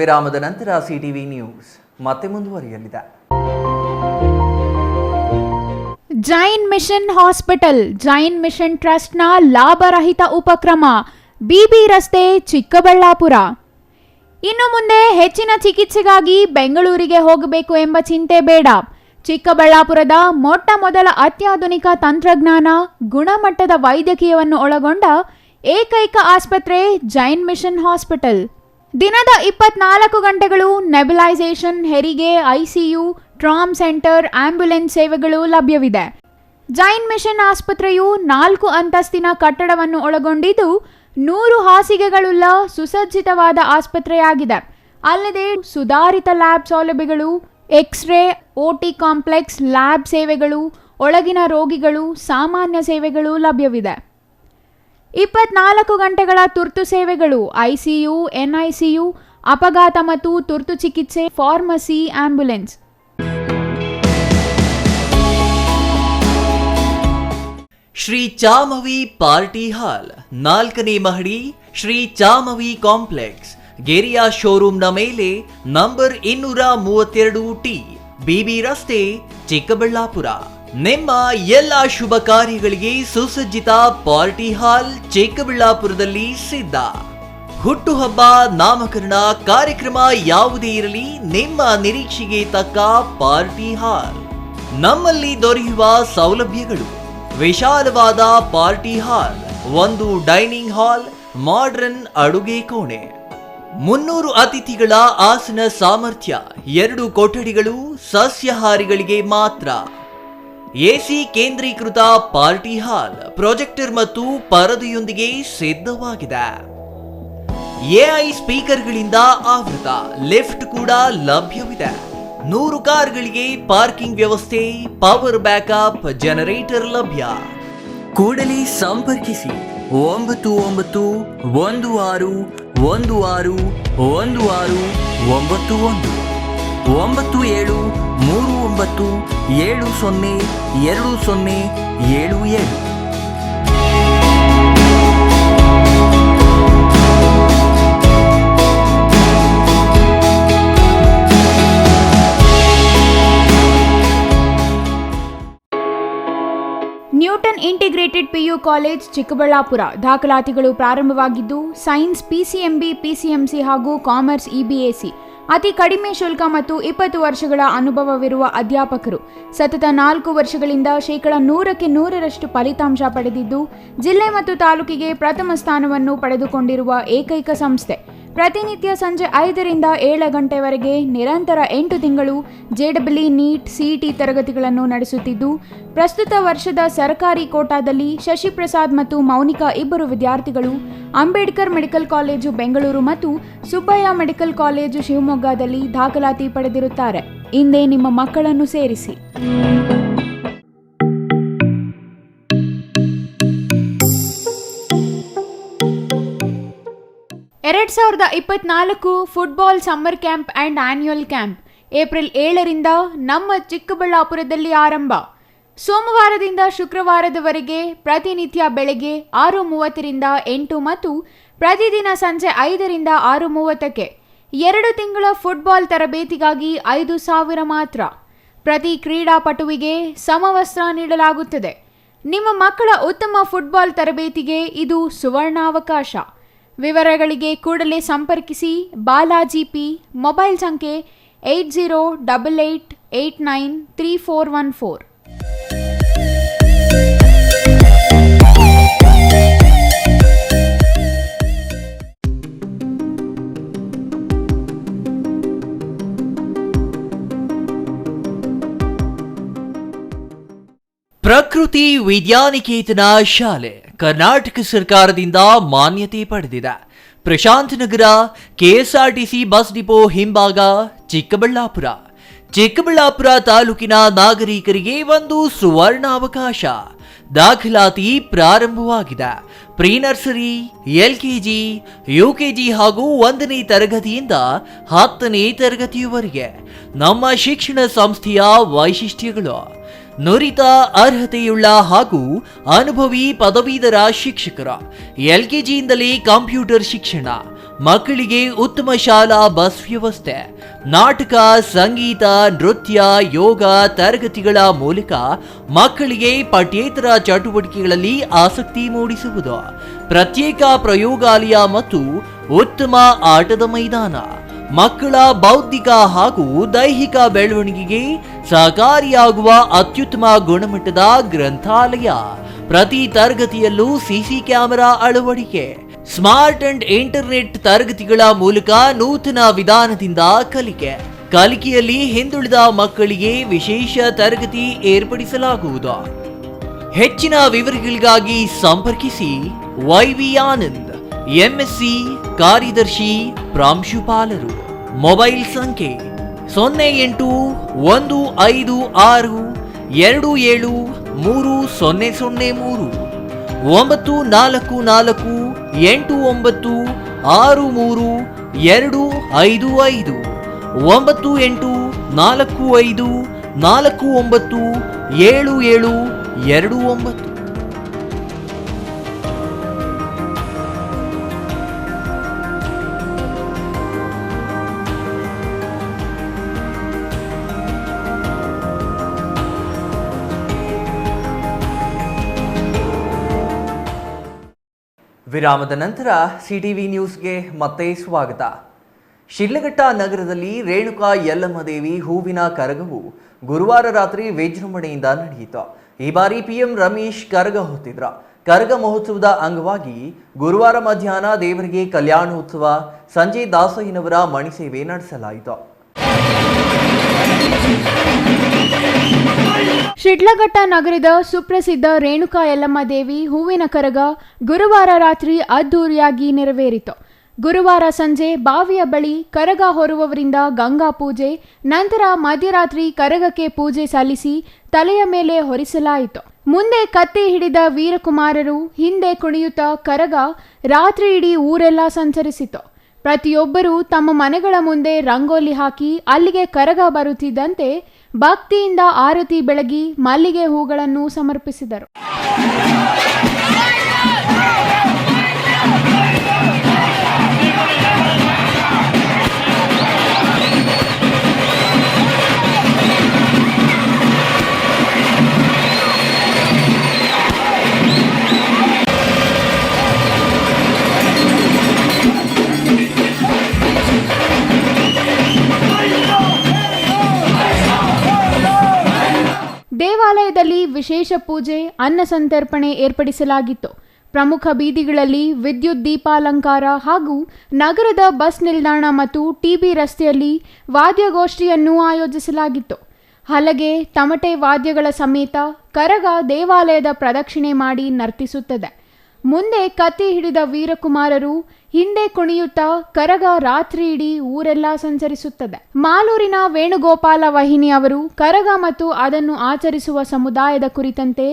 ವಿರಾಮದ ನಂತರ ಸಿಟಿವಿ ನ್ಯೂಸ್ ಮತ್ತೆ ಮುಂದುವರಿಯಲಿದೆ. Jain mission hospital, Jain mission ಟ್ರಸ್ಟ್ನ ಲಾಭರಹಿತ ಉಪಕ್ರಮ, ಬಿಬಿ ರಸ್ತೆ, ಚಿಕ್ಕಬಳ್ಳಾಪುರ. ಇನ್ನು ಮುಂದೆ ಹೆಚ್ಚಿನ ಚಿಕಿತ್ಸೆಗಾಗಿ ಬೆಂಗಳೂರಿಗೆ ಹೋಗಬೇಕು ಎಂಬ ಚಿಂತೆ ಬೇಡ. ಚಿಕ್ಕಬಳ್ಳಾಪುರದ ಮೊಟ್ಟ ಮೊದಲ ಅತ್ಯಾಧುನಿಕ ತಂತ್ರಜ್ಞಾನ, ಗುಣಮಟ್ಟದ ವೈದ್ಯಕೀಯವನ್ನು ಒಳಗೊಂಡ ಏಕೈಕ ಆಸ್ಪತ್ರೆ ಜೈನ್ ಮಿಷನ್ ಹಾಸ್ಪಿಟಲ್. ದಿನದ 24 ಗಂಟೆಗಳು ನೆಬುಲೈಸೇಷನ್, ಹೆರಿಗೆ, ಐಸಿಯು, ಟ್ರಾಮ್ ಸೆಂಟರ್, ಆಂಬ್ಯುಲೆನ್ಸ್ ಸೇವೆಗಳು ಲಭ್ಯವಿದೆ. ಜೈನ್ ಮಿಷನ್ ಆಸ್ಪತ್ರೆಯು 4 ಅಂತಸ್ತಿನ ಕಟ್ಟಡವನ್ನು ಒಳಗೊಂಡಿದ್ದು 100 ಹಾಸಿಗೆಗಳುಳ್ಳ ಸುಸಜ್ಜಿತವಾದ ಆಸ್ಪತ್ರೆಯಾಗಿದೆ. ಅಲ್ಲದೆ ಸುಧಾರಿತ ಲ್ಯಾಬ್ ಸೌಲಭ್ಯಗಳು, ಎಕ್ಸ್ರೇ, ಓಟಿ ಕಾಂಪ್ಲೆಕ್ಸ್, ಲ್ಯಾಬ್ ಸೇವೆಗಳು, ಒಳಗಿನ ರೋಗಿಗಳು, ಸಾಮಾನ್ಯ ಸೇವೆಗಳು ಲಭ್ಯವಿದೆ. 24 ಗಂಟೆಗಳ ತುರ್ತು ಸೇವೆಗಳು, ಐಸಿಯು, ಎನ್ಐಸಿಯು, ಅಪಘಾತ ಮತ್ತು ತುರ್ತು ಚಿಕಿತ್ಸೆ, pharmacy, ambulance. Shri Chamavi party hall, 4ನೇ ಮಹಡಿ, ಶ್ರೀ ಚಾಮವಿ ಕಾಂಪ್ಲೆಕ್ಸ್, ಗೆರಿಯಾ ಶೋರೂಮ್ನ ಮೇಲೆ, ನಂಬರ್ 232T, ಬಿಬಿ ರಸ್ತೆ, ಚಿಕ್ಕಬಳ್ಳಾಪುರ. ನಿಮ್ಮ ಎಲ್ಲ ಶುಭ ಕಾರ್ಯಗಳಿಗೆ ಸುಸಜ್ಜಿತ ಪಾರ್ಟಿ ಹಾಲ್ ಚಿಕ್ಕಬಳ್ಳಾಪುರದಲ್ಲಿ ಸಿದ್ಧ. ಹುಟ್ಟುಹಬ್ಬ, ನಾಮಕರಣ, ಕಾರ್ಯಕ್ರಮ ಯಾವುದೇ ಇರಲಿ, ನಿಮ್ಮ ನಿರೀಕ್ಷೆಗೆ ತಕ್ಕ ಪಾರ್ಟಿ ಹಾಲ್. ನಮ್ಮಲ್ಲಿ ದೊರೆಯುವ ಸೌಲಭ್ಯಗಳು: ವಿಶಾಲವಾದ party hall, 1 dining hall, modern ಅಡುಗೆ ಕೋಣೆ, 300 ಅತಿಥಿಗಳ ಆಸನ ಸಾಮರ್ಥ್ಯ, 2 ಕೊಠಡಿಗಳು ಸಸ್ಯಾಹಾರಿಗಳಿಗೆ ಮಾತ್ರ. ಎಸಿ ಕೇಂದ್ರೀಕೃತ ಪಾರ್ಟಿ ಹಾಲ್, ಪ್ರೊಜೆಕ್ಟರ್ ಮತ್ತು ಪರದೆಯೊಂದಿಗೆ ಸಿದ್ಧವಾಗಿದೆ. ಎಐ ಸ್ಪೀಕರ್ಗಳಿಂದ ಆವೃತ, ಲಿಫ್ಟ್ ಕೂಡ ಲಭ್ಯವಿದೆ. 100 ಕಾರ್ಗಳಿಗೆ ಪಾರ್ಕಿಂಗ್ ವ್ಯವಸ್ಥೆ, ಪವರ್ ಬ್ಯಾಕಪ್, ಜನರೇಟರ್ ಲಭ್ಯ. ಕೂಡಲೇ ಸಂಪರ್ಕಿಸಿ 9916161691 9739702077. Newton integrated PU college, Chikkaballapur. ದಾಖಲಾತಿಗಳು ಪ್ರಾರಂಭವಾಗಿದ್ದು ಸೈನ್ಸ್ PCMB, PCMC ಹಾಗೂ ಕಾಮರ್ಸ್ EBAC. ಅತಿ ಕಡಿಮೆ ಶುಲ್ಕ ಮತ್ತು 20 ವರ್ಷಗಳ ಅನುಭವವಿರುವ ಅಧ್ಯಾಪಕರು. ಸತತ 4 ವರ್ಷಗಳಿಂದ 100ಕ್ಕೆ 100ರಷ್ಟು ಫಲಿತಾಂಶ ಪಡೆದಿದ್ದು ಜಿಲ್ಲೆ ಮತ್ತು ತಾಲೂಕಿಗೆ ಪ್ರಥಮ ಸ್ಥಾನವನ್ನು ಪಡೆದುಕೊಂಡಿರುವ ಏಕೈಕ ಸಂಸ್ಥೆ. ಪ್ರತಿನಿತ್ಯ ಸಂಜೆ 5ರಿಂದ 7 ಗಂಟೆವರೆಗೆ ನಿರಂತರ 8 ತಿಂಗಳು JEE, ನೀಟ್, CET ತರಗತಿಗಳನ್ನು ನಡೆಸುತ್ತಿದ್ದು ಪ್ರಸ್ತುತ ವರ್ಷದ ಸರ್ಕಾರಿ ಕೋಟಾದಲ್ಲಿ ಶಶಿಪ್ರಸಾದ್ ಮತ್ತು ಮೌನಿಕಾ ಇಬ್ಬರು ವಿದ್ಯಾರ್ಥಿಗಳು ಅಂಬೇಡ್ಕರ್ ಮೆಡಿಕಲ್ ಕಾಲೇಜು ಬೆಂಗಳೂರು ಮತ್ತು ಸುಬ್ಬಯ್ಯ ಮೆಡಿಕಲ್ ಕಾಲೇಜು ಶಿವಮೊಗ್ಗದಲ್ಲಿ ದಾಖಲಾತಿ ಪಡೆದಿರುತ್ತಾರೆ. ಇಂದೇ ನಿಮ್ಮ ಮಕ್ಕಳನ್ನು ಸೇರಿಸಿ. ಎರಡ್ 2024 football summer camp and annual camp April 7ರಿಂದ ನಮ್ಮ ಚಿಕ್ಕಬಳ್ಳಾಪುರದಲ್ಲಿ ಆರಂಭ. ಸೋಮವಾರದಿಂದ ಶುಕ್ರವಾರದವರೆಗೆ ಪ್ರತಿನಿತ್ಯ ಬೆಳಗ್ಗೆ 6:30ರಿಂದ 8 ಮತ್ತು ಪ್ರತಿದಿನ ಸಂಜೆ 5ರಿಂದ 6:30ಕ್ಕೆ. 2 ತಿಂಗಳ ಫುಟ್ಬಾಲ್ ತರಬೇತಿಗಾಗಿ 5,000 ಮಾತ್ರ. ಪ್ರತಿ ಕ್ರೀಡಾಪಟುವಿಗೆ ಸಮವಸ್ತ್ರ ನೀಡಲಾಗುತ್ತದೆ. ನಿಮ್ಮ ಮಕ್ಕಳ ಉತ್ತಮ ಫುಟ್ಬಾಲ್ ತರಬೇತಿಗೆ ಇದು ಸುವರ್ಣಾವಕಾಶ. ವಿವರಗಳಿಗೆ ಕೂಡಲೇ ಸಂಪರ್ಕಿಸಿ. ಬಾಲಾಜಿ ಪಿ. ಮೊಬೈಲ್ ಸಂಖ್ಯೆ 8088893414. ಪ್ರಕೃತಿ ವಿದ್ಯಾನಿಕೇತನ ಶಾಲೆ ಕರ್ನಾಟಕ ಸರ್ಕಾರದಿಂದ ಮಾನ್ಯತೆ ಪಡೆದಿದೆ. ಪ್ರಶಾಂತ್ ನಗರ, ಕೆಎಸ್ಆರ್ಟಿಸಿ ಬಸ್ ಡಿಪೋ ಹಿಂಭಾಗ, ಚಿಕ್ಕಬಳ್ಳಾಪುರ. ಚಿಕ್ಕಬಳ್ಳಾಪುರ ತಾಲೂಕಿನ ನಾಗರಿಕರಿಗೆ ಒಂದು ಸುವರ್ಣಾವಕಾಶ. ದಾಖಲಾತಿ ಪ್ರಾರಂಭವಾಗಿದೆ. ಪ್ರೀ ನರ್ಸರಿ, LKG, UKG ಹಾಗೂ 1ನೇ ತರಗತಿಯಿಂದ 10ನೇ ತರಗತಿಯವರೆಗೆ ನಮ್ಮ ಶಿಕ್ಷಣ ಸಂಸ್ಥೆಯ ವೈಶಿಷ್ಟ್ಯಗಳು: ನುರಿತ ಅರ್ಹತೆಯುಳ್ಳ ಹಾಗೂ ಅನುಭವಿ ಪದವೀಧರ ಶಿಕ್ಷಕರ, LKGಯಿಂದಲೇ ಕಂಪ್ಯೂಟರ್ ಶಿಕ್ಷಣ, ಮಕ್ಕಳಿಗೆ ಉತ್ತಮ ಶಾಲಾ ಬಸ್ ವ್ಯವಸ್ಥೆ, ನಾಟಕ, ಸಂಗೀತ, ನೃತ್ಯ, ಯೋಗ ತರಗತಿಗಳ ಮೂಲಕ ಮಕ್ಕಳಿಗೆ ಪಠ್ಯೇತರ ಚಟುವಟಿಕೆಗಳಲ್ಲಿ ಆಸಕ್ತಿ ಮೂಡಿಸುವುದು, ಪ್ರತ್ಯೇಕ ಪ್ರಯೋಗಾಲಯ ಮತ್ತು ಉತ್ತಮ ಆಟದ ಮೈದಾನ, ಮಕ್ಕಳ ಬೌದ್ಧಿಕ ಹಾಗೂ ದೈಹಿಕ ಬೆಳವಣಿಗೆಗೆ ಸಹಕಾರಿಯಾಗುವ ಅತ್ಯುತ್ತಮ ಗುಣಮಟ್ಟದ ಗ್ರಂಥಾಲಯ, ಪ್ರತಿ ತರಗತಿಯಲ್ಲೂ ಸಿಸಿ ಕ್ಯಾಮೆರಾ ಅಳವಡಿಕೆ, ಸ್ಮಾರ್ಟ್ ಅಂಡ್ ಇಂಟರ್ನೆಟ್ ತರಗತಿಗಳ ಮೂಲಕ ನೂತನ ವಿಧಾನದಿಂದ ಕಲಿಕೆಯಲ್ಲಿ ಹಿಂದುಳಿದ ಮಕ್ಕಳಿಗೆ ವಿಶೇಷ ತರಗತಿ ಏರ್ಪಡಿಸಲಾಗುವುದು. ಹೆಚ್ಚಿನ ವಿವರಗಳಿಗಾಗಿ ಸಂಪರ್ಕಿಸಿ. YV ಆನಂದ್, MSc, ಕಾರ್ಯದರ್ಶಿ, ಪ್ರಾಂಶುಪಾಲರು. ಮೊಬೈಲ್ ಸಂಖ್ಯೆ 081526273003 9448963255 9845497729. ವಿರಾಮದ ನಂತರ ಸಿಟಿವಿ ನ್ಯೂಸ್ಗೆ ಮತ್ತೆ ಸ್ವಾಗತ. ಶಿಡ್ಲಘಟ್ಟ ನಗರದಲ್ಲಿ ರೇಣುಕಾ ಯಲ್ಲಮ್ಮ ದೇವಿ ಹೂವಿನ ಕರಗವು ಗುರುವಾರ ರಾತ್ರಿ ವಿಜೃಂಭಣೆಯಿಂದ ನಡೆಯಿತು. ಈ ಬಾರಿ PM ರಮೇಶ್ ಕರಗ ಹೊತ್ತಿದ್ರ. ಕರಗ ಮಹೋತ್ಸವದ ಅಂಗವಾಗಿ ಗುರುವಾರ ಮಧ್ಯಾಹ್ನ ದೇವರಿಗೆ ಕಲ್ಯಾಣೋತ್ಸವ, ಸಂಜೆ ದಾಸಯ್ಯನವರ ಮಣಿಸೇವೆ ನಡೆಸಲಾಯಿತು. ಶಿಡ್ಲಘಟ್ಟ ನಗರದ ಸುಪ್ರಸಿದ್ಧ ರೇಣುಕಾ ಯಲ್ಲಮ್ಮ ದೇವಿ ಹೂವಿನ ಕರಗ ಗುರುವಾರ ರಾತ್ರಿ ಅದ್ದೂರಿಯಾಗಿ ನೆರವೇರಿತು. ಗುರುವಾರ ಸಂಜೆ ಬಾವಿಯ ಬಳಿ ಕರಗ ಹೊರುವವರಿಂದ ಗಂಗಾ ಪೂಜೆ, ನಂತರ ಮಧ್ಯರಾತ್ರಿ ಕರಗಕ್ಕೆ ಪೂಜೆ ಸಲ್ಲಿಸಿ ತಲೆಯ ಮೇಲೆ ಹೊರಿಸಲಾಯಿತು. ಮುಂದೆ ಕತ್ತಿ ಹಿಡಿದ ವೀರಕುಮಾರರು ಹಿಂದೆ ಕುಣಿಯುತ್ತಾ ಕರಗ ರಾತ್ರಿ ಇಡೀ ಊರೆಲ್ಲ ಸಂಚರಿಸಿತು. ಪ್ರತಿಯೊಬ್ಬರೂ ತಮ್ಮ ಮನೆಗಳ ಮುಂದೆ ರಂಗೋಲಿ ಹಾಕಿ ಅಲ್ಲಿಗೆ ಕರಗ ಬರುತ್ತಿದ್ದಂತೆ ಭಕ್ತಿಯಿಂದ ಆರತಿ ಬೆಳಗಿ ಮಲ್ಲಿಗೆ ಹೂಗಳನ್ನು ಸಮರ್ಪಿಸಿದರು. ದೇವಾಲಯದಲ್ಲಿ ವಿಶೇಷ ಪೂಜೆ, ಅನ್ನ ಸಂತರ್ಪಣೆ ಏರ್ಪಡಿಸಲಾಗಿತ್ತು. ಪ್ರಮುಖ ಬೀದಿಗಳಲ್ಲಿ ವಿದ್ಯುತ್ ದೀಪಾಲಂಕಾರ ಹಾಗೂ ನಗರದ ಬಸ್ ನಿಲ್ದಾಣ ಮತ್ತು TB ರಸ್ತೆಯಲ್ಲಿ ವಾದ್ಯಗೋಷ್ಠಿಯನ್ನು ಆಯೋಜಿಸಲಾಗಿತ್ತು. ಹಲಗೆ, ತಮಟೆ ವಾದ್ಯಗಳ ಸಮೇತ ಕರಗ ದೇವಾಲಯದ ಪ್ರದಕ್ಷಿಣೆ ಮಾಡಿ ನರ್ತಿಸುತ್ತದೆ. ಮುಂದೆ ಕತ್ತಿ ಹಿಡಿದ ವೀರಕುಮಾರರು ಹಿಂದೆ ಕುಣಿಯುತ್ತಾ ಕರಗ ರಾತ್ರಿ ಇಡೀ ಊರೆಲ್ಲ ಸಂಚರಿಸುತ್ತದೆ. ಮಾಲೂರಿನ ವೇಣುಗೋಪಾಲ ವಹಿನಿ ಅವರು ಕರಗ ಮತ್ತು ಅದನ್ನು ಆಚರಿಸುವ ಸಮುದಾಯದ ಕುರಿತಂತೆ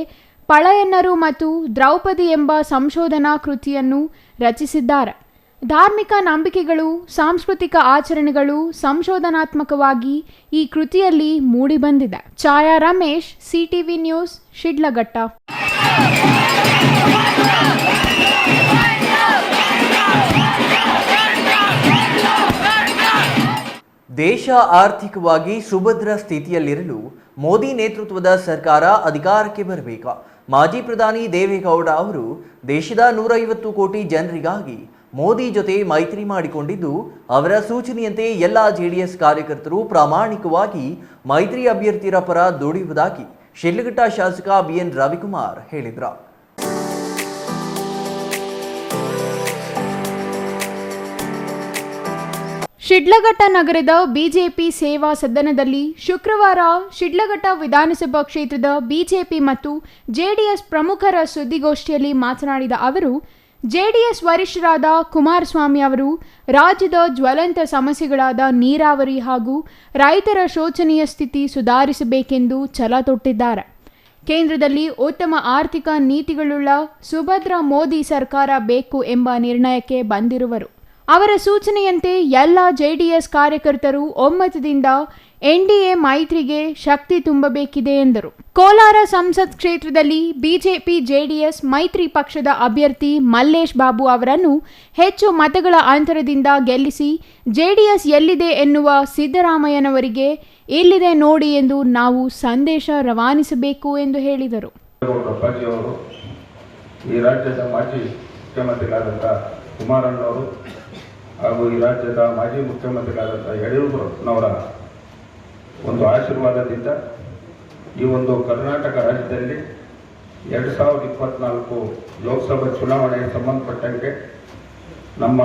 ಪಳಯನ್ನರು ಮತ್ತು ದ್ರೌಪದಿ ಎಂಬ ಸಂಶೋಧನಾ ಕೃತಿಯನ್ನು ರಚಿಸಿದ್ದಾರೆ. ಧಾರ್ಮಿಕ ನಂಬಿಕೆಗಳು, ಸಾಂಸ್ಕೃತಿಕ ಆಚರಣೆಗಳು ಸಂಶೋಧನಾತ್ಮಕವಾಗಿ ಈ ಕೃತಿಯಲ್ಲಿ ಮೂಡಿಬಂದಿದೆ. ಛಾಯಾ ರಮೇಶ್, CTV ನ್ಯೂಸ್, ಶಿಡ್ಲಘಟ್ಟ. ದೇಶ ಆರ್ಥಿಕವಾಗಿ ಸುಭದ್ರ ಸ್ಥಿತಿಯಲ್ಲಿರಲು ಮೋದಿ ನೇತೃತ್ವದ ಸರ್ಕಾರ ಅಧಿಕಾರಕ್ಕೆ ಬರಬೇಕು. ಮಾಜಿ ಪ್ರಧಾನಿ ದೇವೇಗೌಡ ಅವರು ದೇಶದ 150 ಕೋಟಿ ಜನರಿಗಾಗಿ ಮೋದಿ ಜೊತೆ ಮೈತ್ರಿ ಮಾಡಿಕೊಂಡಿದ್ದು, ಅವರ ಸೂಚನೆಯಂತೆ ಎಲ್ಲ ಜೆಡಿಎಸ್ ಕಾರ್ಯಕರ್ತರು ಪ್ರಾಮಾಣಿಕವಾಗಿ ಮೈತ್ರಿ ಅಭ್ಯರ್ಥಿಯರ ಪರ ದುಡಿಯುವುದಾಗಿ ಶಿಡ್ಲಘಟ್ಟ ಶಾಸಕ ಬಿಎನ್ ರವಿಕುಮಾರ್ ಹೇಳಿದರು. ಶಿಡ್ಲಘಟ್ಟ ನಗರದ ಬಿಜೆಪಿ ಸೇವಾ ಸದನದಲ್ಲಿ ಶುಕ್ರವಾರ ಶಿಡ್ಲಘಟ್ಟ ವಿಧಾನಸಭಾ ಕ್ಷೇತ್ರದ ಬಿಜೆಪಿ ಮತ್ತು ಜೆಡಿಎಸ್ ಪ್ರಮುಖರ ಸುದ್ದಿಗೋಷ್ಠಿಯಲ್ಲಿ ಮಾತನಾಡಿದ ಅವರು, ಜೆಡಿಎಸ್ ವರಿಷ್ಠರಾದ ಕುಮಾರಸ್ವಾಮಿ ಅವರು ರಾಜ್ಯದ ಜ್ವಲಂತ ಸಮಸ್ಯೆಗಳಾದ ನೀರಾವರಿ ಹಾಗೂ ರೈತರ ಶೋಚನೀಯ ಸ್ಥಿತಿ ಸುಧಾರಿಸಬೇಕೆಂದು ಛಲ ತೊಟ್ಟಿದ್ದಾರೆ. ಕೇಂದ್ರದಲ್ಲಿ ಉತ್ತಮ ಆರ್ಥಿಕ ನೀತಿಗಳುಳ್ಳ ಸುಭದ್ರ ಮೋದಿ ಸರ್ಕಾರ ಬೇಕು ಎಂಬ ನಿರ್ಣಯಕ್ಕೆ ಬಂದಿರುವರು. ಅವರ ಸೂಚನೆಯಂತೆ ಎಲ್ಲ ಜೆಡಿಎಸ್ ಕಾರ್ಯಕರ್ತರು ಒಮ್ಮತದಿಂದ ಎನ್ಡಿಎ ಮೈತ್ರಿಗೆ ಶಕ್ತಿ ತುಂಬಬೇಕಿದೆ ಎಂದರು. ಕೋಲಾರ ಸಂಸತ್ ಕ್ಷೇತ್ರದಲ್ಲಿ ಬಿಜೆಪಿ ಜೆಡಿಎಸ್ ಮೈತ್ರಿ ಪಕ್ಷದ ಅಭ್ಯರ್ಥಿ ಮಲ್ಲೇಶ್ ಬಾಬು ಅವರನ್ನು ಹೆಚ್ಚು ಮತಗಳ ಅಂತರದಿಂದ ಗೆಲ್ಲಿಸಿ ಜೆಡಿಎಸ್ ಎಲ್ಲಿದೆ ಎನ್ನುವ ಸಿದ್ದರಾಮಯ್ಯನವರಿಗೆ ಇಲ್ಲಿದೆ ನೋಡಿ ಎಂದು ನಾವು ಸಂದೇಶ ರವಾನಿಸಬೇಕು ಎಂದು ಹೇಳಿದರು. ಈ ರಾಜ್ಯದ ಮಾಜಿ ಮುಖ್ಯಮಂತ್ರಿಗಳಾದಂಥ ಕುಮಾರಣ್ಣವರು ಹಾಗೂ ಈ ರಾಜ್ಯದ ಮಾಜಿ ಮುಖ್ಯಮಂತ್ರಿಗಳಾದಂಥ ಯಡಿಯೂರಪ್ಪನವರ ಒಂದು ಆಶೀರ್ವಾದದಿಂದ ಈ ಒಂದು ಕರ್ನಾಟಕ ರಾಜ್ಯದಲ್ಲಿ 2024 ಲೋಕಸಭಾ ಚುನಾವಣೆಗೆ ಸಂಬಂಧಪಟ್ಟಂತೆ ನಮ್ಮ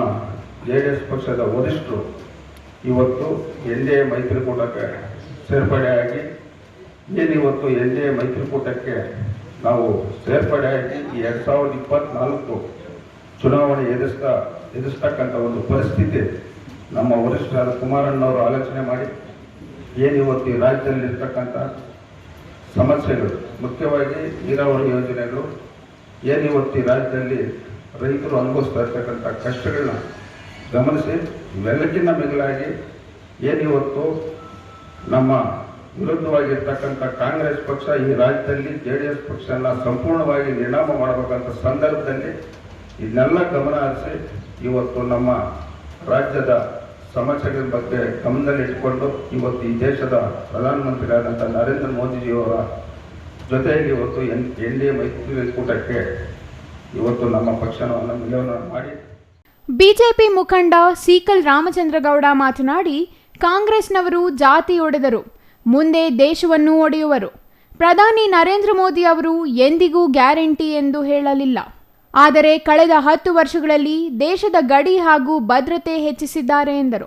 ಜೆಡಿಎಸ್ ಪಕ್ಷದ ವರಿಷ್ಠರು ಇವತ್ತು ಎನ್ಡಿಎ ಮೈತ್ರಿಕೂಟಕ್ಕೆ ಸೇರ್ಪಡೆಯಾಗಿ ಏನಿವತ್ತು ಎನ್ಡಿಎ ಮೈತ್ರಿಕೂಟಕ್ಕೆ ನಾವು ಸೇರ್ಪಡೆಯಾಗಿ ಈ 2024 ಚುನಾವಣೆ ಎದುರಿಸ್ತಕ್ಕಂಥ ಒಂದು ಪರಿಸ್ಥಿತಿ ನಮ್ಮ ವರಿಷ್ಠರಾದ ಕುಮಾರಣ್ಣವರು ಆಲೋಚನೆ ಮಾಡಿ ಏನಿವತ್ತು ಈ ರಾಜ್ಯದಲ್ಲಿರ್ತಕ್ಕಂಥ ಸಮಸ್ಯೆಗಳು, ಮುಖ್ಯವಾಗಿ ನೀರಾವರಿ ಯೋಜನೆಗಳು, ಏನಿವತ್ತು ಈ ರಾಜ್ಯದಲ್ಲಿ ರೈತರು ಅನುಭವಿಸ್ತಾ ಇರ್ತಕ್ಕಂಥ ಕಷ್ಟಗಳನ್ನ ಗಮನಿಸಿ ಇವೆಲ್ಲಕ್ಕಿಂತ ಮಿಗಿಲಾಗಿ ಏನಿವತ್ತು ನಮ್ಮ ವಿರುದ್ಧವಾಗಿರ್ತಕ್ಕಂಥ ಕಾಂಗ್ರೆಸ್ ಪಕ್ಷ ಈ ರಾಜ್ಯದಲ್ಲಿ ಜೆಡಿಎಸ್ ಪಕ್ಷನ ಸಂಪೂರ್ಣವಾಗಿ ನಿರ್ನಾಮ ಮಾಡಬೇಕಂತ ಸಂದರ್ಭದಲ್ಲಿ ಇದನ್ನೆಲ್ಲ ಗಮನ ಹರಿಸಿ ಇವತ್ತು ನಮ್ಮ ರಾಜ್ಯದ ಸಮಸ್ಯೆಗಳ ಬಗ್ಗೆ ಗಮನದಲ್ಲಿಟ್ಟುಕೊಂಡು ಇವತ್ತು ಈ ದೇಶದ ಪ್ರಧಾನಮಂತ್ರಿಯಾದಂಥ ನರೇಂದ್ರ ಮೋದಿಜಿಯವರ ಜೊತೆಗೆ ಇವತ್ತು ಎನ್ಡಿಎ ಮೈತ್ರಿಕೂಟಕ್ಕೆ ಇವತ್ತು ನಮ್ಮ ಪಕ್ಷವನ್ನು ವಿಲೀನ ಮಾಡಿ. ಬಿಜೆಪಿ ಮುಖಂಡ ಸೀಕಲ್ ರಾಮಚಂದ್ರಗೌಡ ಮಾತನಾಡಿ, ಕಾಂಗ್ರೆಸ್ನವರು ಜಾತಿ ಒಡೆದರು, ಮುಂದೆ ದೇಶವನ್ನು ಒಡೆಯುವರು. ಪ್ರಧಾನಿ ನರೇಂದ್ರ ಮೋದಿ ಅವರು ಎಂದಿಗೂ ಗ್ಯಾರಂಟಿ ಎಂದು ಹೇಳಲಿಲ್ಲ. ಆದರೆ ಕಳೆದ 10 ವರ್ಷಗಳಲ್ಲಿ ದೇಶದ ಗಡಿ ಹಾಗೂ ಭದ್ರತೆ ಹೆಚ್ಚಿಸಿದ್ದಾರೆ ಎಂದರು.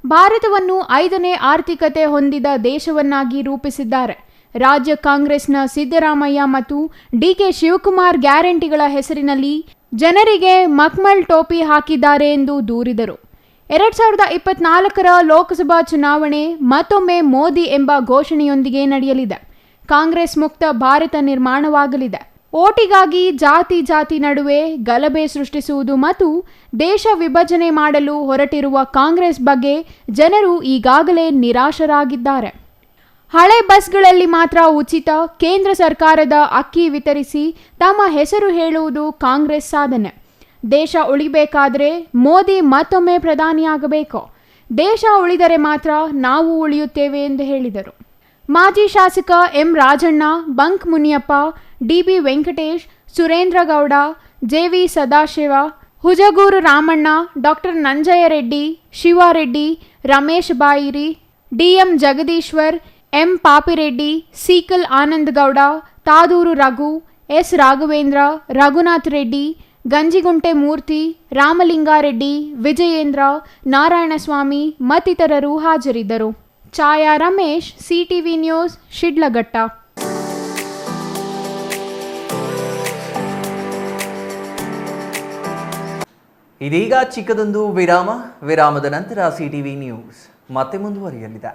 ಭಾರತವನ್ನು 5ನೇ ಆರ್ಥಿಕತೆ ಹೊಂದಿದ ದೇಶವನ್ನಾಗಿ ರೂಪಿಸಿದ್ದಾರೆ. ರಾಜ್ಯ ಕಾಂಗ್ರೆಸ್ನ ಸಿದ್ದರಾಮಯ್ಯ ಮತ್ತು ಡಿಕೆ ಶಿವಕುಮಾರ್ ಗ್ಯಾರಂಟಿಗಳ ಹೆಸರಿನಲ್ಲಿ ಜನರಿಗೆ ಮಕ್ಮಲ್ ಟೋಪಿ ಹಾಕಿದ್ದಾರೆ ಎಂದು ದೂರಿದರು. 2024 ಲೋಕಸಭಾ ಚುನಾವಣೆ ಮತ್ತೊಮ್ಮೆ ಮೋದಿ ಎಂಬ ಘೋಷಣೆಯೊಂದಿಗೆ ನಡೆಯಲಿದೆ. ಕಾಂಗ್ರೆಸ್ ಮುಕ್ತ ಭಾರತ ನಿರ್ಮಾಣವಾಗಲಿದೆ. ಓಟಿಗಾಗಿ ಜಾತಿ ನಡುವೆ ಗಲಭೆ ಸೃಷ್ಟಿಸುವುದು ಮತ್ತು ದೇಶ ವಿಭಜನೆ ಮಾಡಲು ಹೊರಟಿರುವ ಕಾಂಗ್ರೆಸ್ ಬಗ್ಗೆ ಜನರು ಈಗಾಗಲೇ ನಿರಾಶರಾಗಿದ್ದಾರೆ. ಹಳೆ ಬಸ್ಗಳಲ್ಲಿ ಮಾತ್ರ ಉಚಿತ, ಕೇಂದ್ರ ಸರ್ಕಾರದ ಅಕ್ಕಿ ವಿತರಿಸಿ ತಮ್ಮ ಹೆಸರು ಹೇಳುವುದು ಕಾಂಗ್ರೆಸ್ ಸಾಧನೆ. ದೇಶ ಉಳಿಬೇಕಾದರೆ ಮೋದಿ ಮತ್ತೊಮ್ಮೆ ಪ್ರಧಾನಿಯಾಗಬೇಕು. ದೇಶ ಉಳಿದರೆ ಮಾತ್ರ ನಾವು ಉಳಿಯುತ್ತೇವೆ ಎಂದು ಹೇಳಿದರು. ಮಾಜಿ ಶಾಸಕ M Rajanna, bunk Muniyappa, DB Venkatesh, Surendra Gowda, JV Sadashiva, Hujaguru Ramanna, doctor Nanjaiah Reddy, Shivareddy, Ramesh Bairi, DM Jagadishwar, M Papireddy, Seekal Anandagowda, Taduru Raghu, S Raghavendra, Raghunath Reddy, Ganjigunte Murthy, Ramalingareddy, Vijayendra, Narayanaswamy ಮತ್ತಿತರರು ಹಾಜರಿದ್ದರು. Chaya Ramesh, CTV news, Shidlaghatta. ಇದೀಗ ಚಿಕ್ಕದೊಂದು ವಿರಾಮದ ನಂತರ ಸಿಟಿವಿ ನ್ಯೂಸ್ ಮತ್ತೆ ಮುಂದುವರಿಯಲಿದೆ.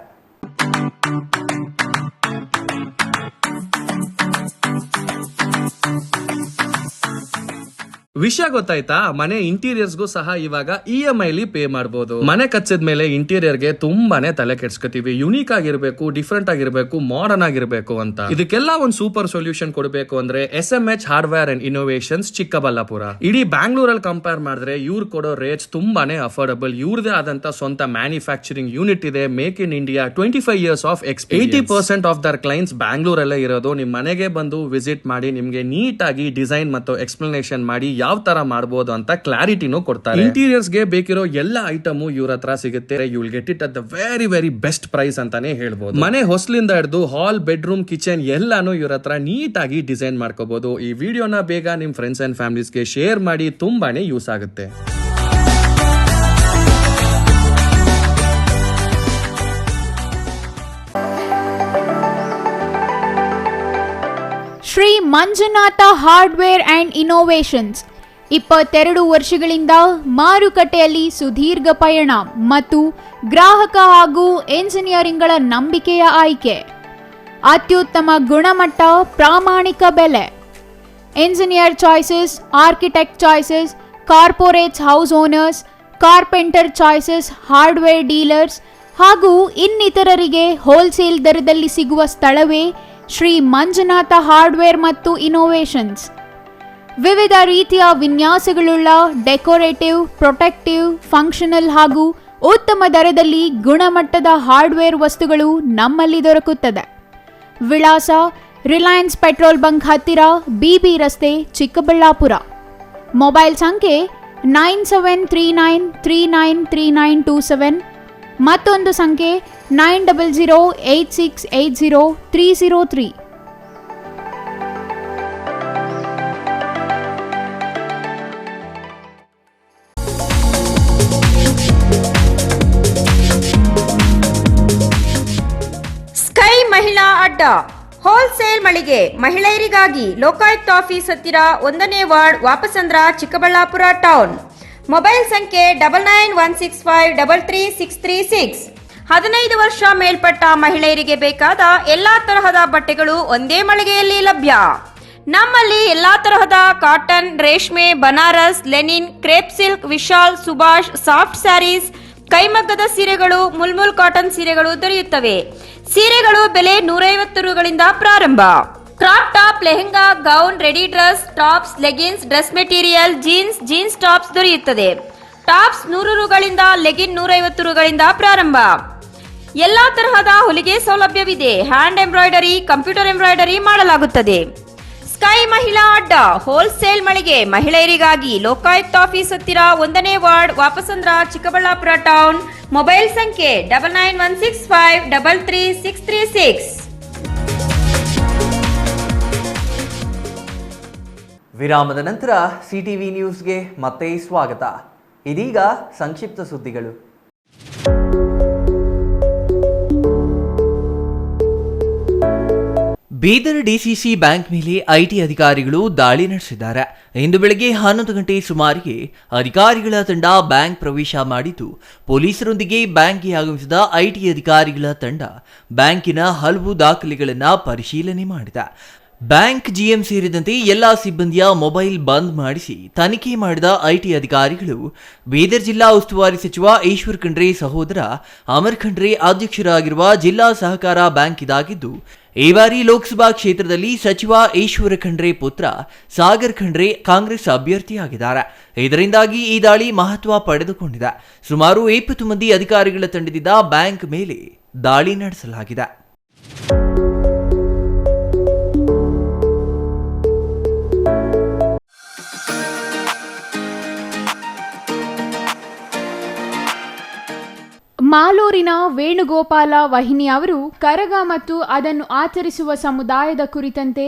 ವಿಷಯ ಗೊತ್ತಾಯ್ತಾ? ಮನೆ ಇಂಟೀರಿಯರ್ಸ್ಗೂ ಸಹ ಇವಾಗ EMI ಪೇ ಮಾಡಬಹುದು. ಮನೆ ಕಚ್ಚಿದ ಮೇಲೆ ಇಂಟೀರಿಯರ್ಗೆ ತುಂಬಾನೇ ತಲೆ ಕೆಡ್ಸ್ಕೊತೀವಿ. ಯುನೀಕ್ ಆಗಿರ್ಬೇಕು, ಡಿಫ್ರೆಂಟ್ ಆಗಿರ್ಬೇಕು, ಮಾಡರ್ನ್ ಆಗಿರ್ಬೇಕು ಅಂತ. ಇದಕ್ಕೆಲ್ಲ ಒಂದು ಸೂಪರ್ ಸೊಲ್ಯೂಷನ್ ಕೊಡಬೇಕು ಅಂದ್ರೆ SMH hardware and innovations Chikkaballapur. ಇಡೀ ಬ್ಯಾಂಗ್ಳೂರಲ್ಲಿ ಕಂಪೇರ್ ಮಾಡಿದ್ರೆ ಇವ್ರು ಕೊಡೋ ರೇಟ್ಸ್ ತುಂಬಾನೇ ಅಫೋರ್ಡಬಲ್. ಇವ್ರದೇ ಆದಂತ ಸ್ವಂತ ಮ್ಯಾನುಫ್ಯಾಕ್ಚರಿಂಗ್ ಯೂನಿಟ್ ಇದೆ. Make in India 25 years of experience. 80% of their clients ಬ್ಯಾಂಗ್ಳೂರಲ್ಲೇ ಇರೋದು. ನಿಮ್ ಮನೆಗೆ ಬಂದು ವಿಸಿಟ್ ಮಾಡಿ ನಿಮ್ಗೆ ನೀಟ್ ಆಗಿ ಡಿಸೈನ್ ಮತ್ತು ಎಕ್ಸ್ಪ್ಲನೇಷನ್ ಮಾಡಿ ಯಾವ ತರ ಮಾಡಬಹುದು ಅಂತ ಕ್ಲಾರಿಟಿನೂ ಕೊಡ್ತಾರೆ. ಇಂಟೀರಿಯರ್ಸ್ ಗೆ ಬೇಕಿರೋ ಎಲ್ಲ ಐಟಮ್ ಇವ್ರ ಹತ್ರ ಸಿಗುತ್ತೆ. You will get it at the very very best price ಅಂತಾನೆ ಹೇಳ್ಬೋದು. ಮನೆ ಹೊಸಲಿಂದ ಹಿಡಿದು ಹಾಲ್, ಬೆಡ್ರೂಮ್, ಕಿಚನ್ ಎಲ್ಲಾನು ಇವ್ರ ಹತ್ರ ನೀಟ್ ಆಗಿ ಡಿಸೈನ್ ಮಾಡ್ಕೋಬಹುದು. ಈ ವಿಡಿಯೋನ ಬೇಗ ನಿಮ್ ಫ್ರೆಂಡ್ಸ್ ಅಂಡ್ ಫ್ಯಾಮಿಲೀಸ್ಗೆ ಶೇರ್ ಮಾಡಿ, ತುಂಬಾನೇ ಯೂಸ್ ಆಗುತ್ತೆ. Shri Manjunatha hardware and innovations 22 ವರ್ಷಗಳಿಂದ ಮಾರುಕಟ್ಟೆಯಲ್ಲಿ ಸುದೀರ್ಘ ಪಯಣ ಮತ್ತು ಗ್ರಾಹಕ ಹಾಗೂ ಎಂಜಿನಿಯರಿಂಗ್ಗಳ ನಂಬಿಕೆಯ ಆಯ್ಕೆ. ಅತ್ಯುತ್ತಮ ಗುಣಮಟ್ಟ, ಪ್ರಾಮಾಣಿಕ ಬೆಲೆ. Engineer choices, architect choices, corporates, house owners, carpenter choices, hardware dealers ಹಾಗೂ ಇನ್ನಿತರರಿಗೆ ಹೋಲ್ಸೇಲ್ ದರದಲ್ಲಿ ಸಿಗುವ ಸ್ಥಳವೇ ಶ್ರೀ ಮಂಜುನಾಥ ಹಾರ್ಡ್ವೇರ್ ಮತ್ತು ಇನ್ನೋವೇಷನ್ಸ್. ವಿವಿಧ ರೀತಿಯ ವಿನ್ಯಾಸಗಳುಳ್ಳ ಡೆಕೋರೇಟಿವ್, ಪ್ರೊಟೆಕ್ಟಿವ್, ಫಂಕ್ಷನಲ್ ಹಾಗೂ ಉತ್ತಮ ದರದಲ್ಲಿ ಗುಣಮಟ್ಟದ ಹಾರ್ಡ್ವೇರ್ ವಸ್ತುಗಳು ನಮ್ಮಲ್ಲಿ ದೊರಕುತ್ತದೆ. ವಿಳಾಸ: ರಿಲಯನ್ಸ್ ಪೆಟ್ರೋಲ್ ಬಂಕ್ ಹತ್ತಿರ, BB ರಸ್ತೆ, ಚಿಕ್ಕಬಳ್ಳಾಪುರ. ಮೊಬೈಲ್ ಸಂಖ್ಯೆ 9739393927. ಮತ್ತೊಂದು ಸಂಖ್ಯೆ 9008680303. ಸ್ಕೈ ಮಹಿಳಾ ಅಡ್ಡ ಹೋಲ್ಸೇಲ್ ಮಳಿಗೆ ಮಹಿಳೆಯರಿಗಾಗಿ ಲೋಕಾಯುಕ್ತ ಆಫೀಸ್ ಹತ್ತಿರ 1ನೇ ward, Vapasandra, Chikkaballapur town. Mobile ಸಂಖ್ಯೆ 9916533636. 15 ವರ್ಷ ಮೇಲ್ಪಟ್ಟ ಮಹಿಳೆಯರಿಗೆ ಬೇಕಾದ ಎಲ್ಲಾ ತರಹದ ಬಟ್ಟೆಗಳು ಒಂದೇ ಮಳಿಗೆಯಲ್ಲಿ ಲಭ್ಯ. ನಮ್ಮಲ್ಲಿ ಎಲ್ಲಾ ತರಹದ ಕಾಟನ್, ರೇಷ್ಮೆ, Banaras, linen, crepe silk, Vishal, Subhash, soft sarees, ಕೈಮಗ್ಗದ ಸೀರೆಗಳು, ಮುಲ್ಮುಲ್ ಕಾಟನ್ ಸೀರೆಗಳು ದೊರೆಯುತ್ತವೆ. ಸೀರೆಗಳು ಬೆಲೆ 150 ರೂಗಳಿಂದ ಪ್ರಾರಂಭ. Crop top, lehenga, gown, ready dress, tops, leggings, dress material, jeans tops ದೊರೆಯುತ್ತದೆ. ಟಾಪ್ಸ್ 100 ರೂಗಳಿಂದ, ಲೆಗಿನ್ 150 ರೂಗಳಿಂದ ಪ್ರಾರಂಭ. ಎಲ್ಲಾ ತರಹದ ಹೊಲಿಗೆ ಸೌಲಭ್ಯವಿದೆ. ಹ್ಯಾಂಡ್ ಎಂಬ್ರಾಯ್ಡರಿ, ಕಂಪ್ಯೂಟರ್ ಎಂಬ್ರಾಯ್ಡರಿ ಮಾಡಲಾಗುತ್ತದೆ. ಸ್ಕೈ ಮಹಿಳಾ ಅಡ್ಡ ಹೋಲ್ಸೇಲ್ ಮಳಿಗೆ ಮಹಿಳೆಯರಿಗಾಗಿ ಲೋಕಾಯುಕ್ತ ಆಫೀಸ್ ಹತ್ತಿರ 1ನೇ ward, Vapasandra, Chikkaballapur town. Mobile ಸಂಖ್ಯೆ 9916533636. ವಿರಾಮದ ನಂತರ CTV ನ್ಯೂಸ್ಗೆ ಮತ್ತೆ ಸ್ವಾಗತ. ಇದೀಗ ಸಂಕ್ಷಿಪ್ತ ಸುದ್ದಿಗಳು. ಬೀದರ್ DCC ಬ್ಯಾಂಕ್ ಮೇಲೆ IT ಅಧಿಕಾರಿಗಳು ದಾಳಿ ನಡೆಸಿದ್ದಾರೆ. ಇಂದು ಬೆಳಗ್ಗೆ 11 ಗಂಟೆ ಸುಮಾರಿಗೆ ಅಧಿಕಾರಿಗಳ ತಂಡ ಬ್ಯಾಂಕ್ ಪ್ರವೇಶ ಮಾಡಿದ್ದು, ಪೊಲೀಸರೊಂದಿಗೆ ಬ್ಯಾಂಕ್ಗೆ ಆಗಮಿಸಿದ IT ಅಧಿಕಾರಿಗಳ ತಂಡ ಬ್ಯಾಂಕಿನ ಹಲವು ದಾಖಲೆಗಳನ್ನು ಪರಿಶೀಲನೆ ಮಾಡಿದೆ. ಬ್ಯಾಂಕ್, GM ಸೇರಿದಂತೆ ಎಲ್ಲಾ ಸಿಬ್ಬಂದಿಯ ಮೊಬೈಲ್ ಬಂದ್ ಮಾಡಿಸಿ ತನಿಖೆ ಮಾಡಿದ IT ಅಧಿಕಾರಿಗಳು ಬೀದರ್ ಜಿಲ್ಲಾ ಉಸ್ತುವಾರಿ ಸಚಿವ ಈಶ್ವರ್ ಖಂಡ್ರೆ ಸಹೋದರ ಅಮರ್ ಖಂಡ್ರೆ ಅಧ್ಯಕ್ಷರಾಗಿರುವ ಜಿಲ್ಲಾ ಸಹಕಾರ ಬ್ಯಾಂಕ್ ಇದಾಗಿದ್ದು, ಈ ಬಾರಿ ಲೋಕಸಭಾ ಕ್ಷೇತ್ರದಲ್ಲಿ ಸಚಿವ ಈಶ್ವರ ಖಂಡ್ರೆ ಪುತ್ರ ಸಾಗರ್ ಖಂಡ್ರೆ ಕಾಂಗ್ರೆಸ್ ಅಭ್ಯರ್ಥಿಯಾಗಿದ್ದಾರೆ. ಇದರಿಂದಾಗಿ ಈ ದಾಳಿ ಮಹತ್ವ ಪಡೆದುಕೊಂಡಿದೆ. ಸುಮಾರು 20 ಮಂದಿ ಅಧಿಕಾರಿಗಳ ತಂಡದಿಂದ ಬ್ಯಾಂಕ್ ಮೇಲೆ ದಾಳಿ ನಡೆಸಲಾಗಿದೆ. ಮಾಲೂರಿನ ವೇಣುಗೋಪಾಲ ವಹಿನಿ ಅವರು ಕರಗ ಮತ್ತು ಅದನ್ನು ಆಚರಿಸುವ ಸಮುದಾಯದ ಕುರಿತಂತೆ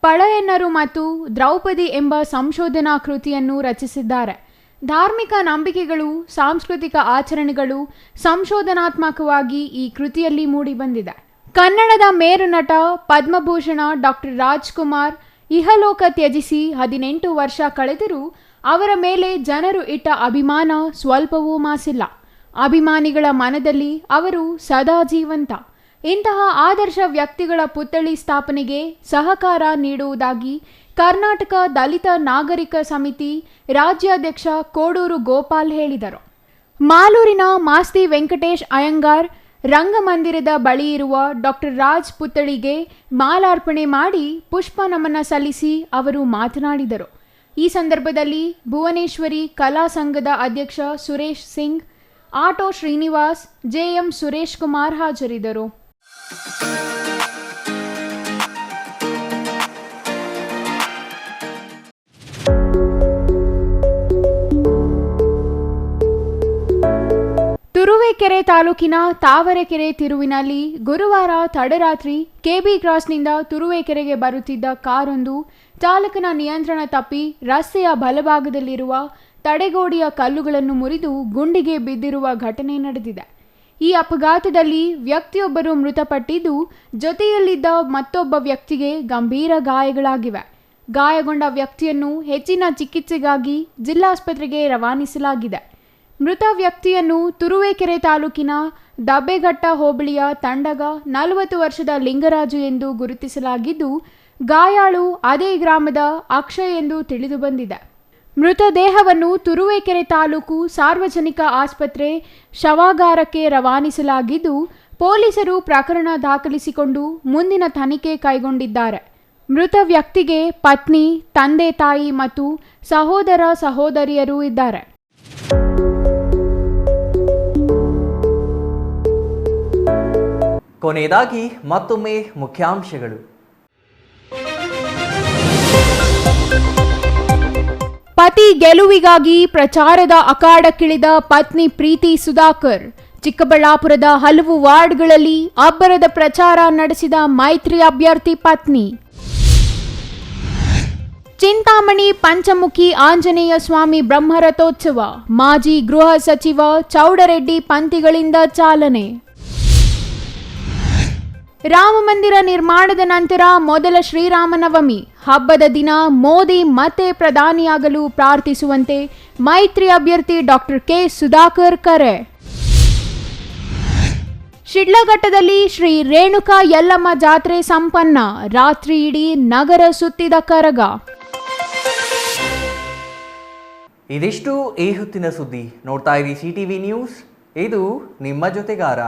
ಪಳೆಯನ್ನರು ಮತ್ತು ದ್ರೌಪದಿ ಎಂಬ ಸಂಶೋಧನಾ ಕೃತಿಯನ್ನು ರಚಿಸಿದ್ದಾರೆ. ಧಾರ್ಮಿಕ ನಂಬಿಕೆಗಳು, ಸಾಂಸ್ಕೃತಿಕ ಆಚರಣೆಗಳು ಸಂಶೋಧನಾತ್ಮಕವಾಗಿ ಈ ಕೃತಿಯಲ್ಲಿ ಮೂಡಿಬಂದಿದೆ. ಕನ್ನಡದ ಮೇರು ನಟ ಪದ್ಮಭೂಷಣ ಡಾಕ್ಟರ್ ರಾಜ್ಕುಮಾರ್ ಇಹಲೋಕ ತ್ಯಜಿಸಿ 18 ವರ್ಷ ಕಳೆದರೂ ಅವರ ಮೇಲೆ ಜನರು ಇಟ್ಟ ಅಭಿಮಾನ ಸ್ವಲ್ಪವೂ ಮಾಸಿಲ್ಲ. ಅಭಿಮಾನಿಗಳ ಮನದಲ್ಲಿ ಅವರು ಸದಾ ಜೀವಂತ. ಇಂತಹ ಆದರ್ಶ ವ್ಯಕ್ತಿಗಳ ಪುತ್ಥಳಿ ಸ್ಥಾಪನೆಗೆ ಸಹಕಾರ ನೀಡುವುದಾಗಿ ಕರ್ನಾಟಕ ದಲಿತ ನಾಗರಿಕ ಸಮಿತಿ ರಾಜ್ಯಾಧ್ಯಕ್ಷ ಕೋಡೂರು ಗೋಪಾಲ್ ಹೇಳಿದರು. ಮಾಲೂರಿನ ಮಾಸ್ತಿ ವೆಂಕಟೇಶ್ ಅಯ್ಯಂಗಾರ್ ರಂಗಮಂದಿರದ ಬಳಿ ಇರುವ ಡಾಕ್ಟರ್ ರಾಜ್ ಪುತ್ಥಳಿಗೆ ಮಾಲಾರ್ಪಣೆ ಮಾಡಿ ಪುಷ್ಪ ನಮನ ಸಲ್ಲಿಸಿ ಅವರು ಮಾತನಾಡಿದರು. ಈ ಸಂದರ್ಭದಲ್ಲಿ ಭುವನೇಶ್ವರಿ ಕಲಾ ಸಂಘದ ಅಧ್ಯಕ್ಷ ಸುರೇಶ್ ಸಿಂಗ್, ಆಟೋ ಶ್ರೀನಿವಾಸ್, ಜೆಎಂ ಸುರೇಶ್ ಕುಮಾರ್ ಹಾಜರಿದ್ದರು. ತುರುವೇಕೆರೆ ತಾಲೂಕಿನ ತಾವರೆಕೆರೆ ತಿರುವಿನಲ್ಲಿ ಗುರುವಾರ ತಡರಾತ್ರಿ ಕೆಬಿ ಕ್ರಾಸ್ನಿಂದ ತುರುವೇಕೆರೆಗೆ ಬರುತ್ತಿದ್ದ ಕಾರೊಂದು ಚಾಲಕನ ನಿಯಂತ್ರಣ ತಪ್ಪಿ ರಸ್ತೆಯ ಬಲಭಾಗದಲ್ಲಿರುವ ತಡೆಗೋಡೆಯ ಕಲ್ಲುಗಳನ್ನು ಮುರಿದು ಗುಂಡಿಗೆ ಬಿದ್ದಿರುವ ಘಟನೆ ನಡೆದಿದೆ. ಈ ಅಪಘಾತದಲ್ಲಿ ವ್ಯಕ್ತಿಯೊಬ್ಬರು ಮೃತಪಟ್ಟಿದ್ದು, ಜೊತೆಯಲ್ಲಿದ್ದ ಮತ್ತೊಬ್ಬ ವ್ಯಕ್ತಿಗೆ ಗಂಭೀರ ಗಾಯಗಳಾಗಿವೆ. ಗಾಯಗೊಂಡ ವ್ಯಕ್ತಿಯನ್ನು ಹೆಚ್ಚಿನ ಚಿಕಿತ್ಸೆಗಾಗಿ ಜಿಲ್ಲಾಸ್ಪತ್ರೆಗೆ ರವಾನಿಸಲಾಗಿದೆ. ಮೃತ ವ್ಯಕ್ತಿಯನ್ನು ತುರುವೇಕೆರೆ ತಾಲೂಕಿನ ದಬ್ಬೆಘಟ್ಟ ಹೋಬಳಿಯ ತಂಡಗ 40 ವರ್ಷದ ಲಿಂಗರಾಜು ಎಂದು ಗುರುತಿಸಲಾಗಿದ್ದು, ಗಾಯಾಳು ಅದೇ ಗ್ರಾಮದ ಅಕ್ಷಯ್ ಎಂದು ತಿಳಿದು ಬಂದಿದೆ. ಮೃತದೇಹವನ್ನು ತುರುವೇಕೆರೆ ತಾಲೂಕು ಸಾರ್ವಜನಿಕ ಆಸ್ಪತ್ರೆ ಶವಾಗಾರಕ್ಕೆ ರವಾನಿಸಲಾಗಿದ್ದು, ಪೊಲೀಸರು ಪ್ರಕರಣ ದಾಖಲಿಸಿಕೊಂಡು ಮುಂದಿನ ತನಿಖೆ ಕೈಗೊಂಡಿದ್ದಾರೆ. ಮೃತ ವ್ಯಕ್ತಿಗೆ ಪತ್ನಿ, ತಂದೆ ತಾಯಿ ಮತ್ತು ಸಹೋದರ ಸಹೋದರಿಯರು ಇದ್ದಾರೆ. ಕೊನೆಯದಾಗಿ ಮತ್ತೊಮ್ಮೆ ಮುಖ್ಯಾಂಶಗಳು. ಪತಿ ಗೆಲುವಿಗಾಗಿ ಪ್ರಚಾರದ ಅಖಾಡಕ್ಕಿಳಿದ ಪತ್ನಿ ಪ್ರೀತಿ ಸುಧಾಕರ್. ಚಿಕ್ಕಬಳ್ಳಾಪುರದ ಹಲವು ವಾರ್ಡ್ಗಳಲ್ಲಿ ಅಬ್ಬರದ ಪ್ರಚಾರ ನಡೆಸಿದ ಮೈತ್ರಿ ಅಭ್ಯರ್ಥಿ ಪತ್ನಿ. ಚಿಂತಾಮಣಿ ಪಂಚಮುಖಿ ಆಂಜನೇಯ ಸ್ವಾಮಿ ಬ್ರಹ್ಮರಥೋತ್ಸವ ಮಾಜಿ ಗೃಹ ಸಚಿವ ಚೌಡರೆಡ್ಡಿ ಪಂಥಿಗಳಿಂದ ಚಾಲನೆ. ರಾಮಮಂದಿರ ನಿರ್ಮಾಣದ ನಂತರ ಮೊದಲ ಶ್ರೀರಾಮನವಮಿ ಹಬ್ಬದ ದಿನ ಮೋದಿ ಮತ್ತೆ ಪ್ರಧಾನಿಯಾಗಲು ಪ್ರಾರ್ಥಿಸುವಂತೆ ಮೈತ್ರಿ ಅಭ್ಯರ್ಥಿ ಡಾಕ್ಟರ್ ಕೆ ಸುಧಾಕರ್ ಕರೆ. ಶಿಡ್ಲಘಟ್ಟದಲ್ಲಿ ಶ್ರೀ ರೇಣುಕಾ ಯಲ್ಲಮ್ಮ ಜಾತ್ರೆ ಸಂಪನ್ನ, ರಾತ್ರಿ ಇಡೀ ನಗರ ಸುತ್ತಿದ ಕರಗ. ಇದಿಷ್ಟು ಈ ಹೊತ್ತಿನ ಸುದ್ದಿ. ನೋಡ್ತಾ ಇರಿ ಸಿಟಿವಿ ನ್ಯೂಸ್, ಇದು ನಿಮ್ಮ ಜೊತೆಗಾರ.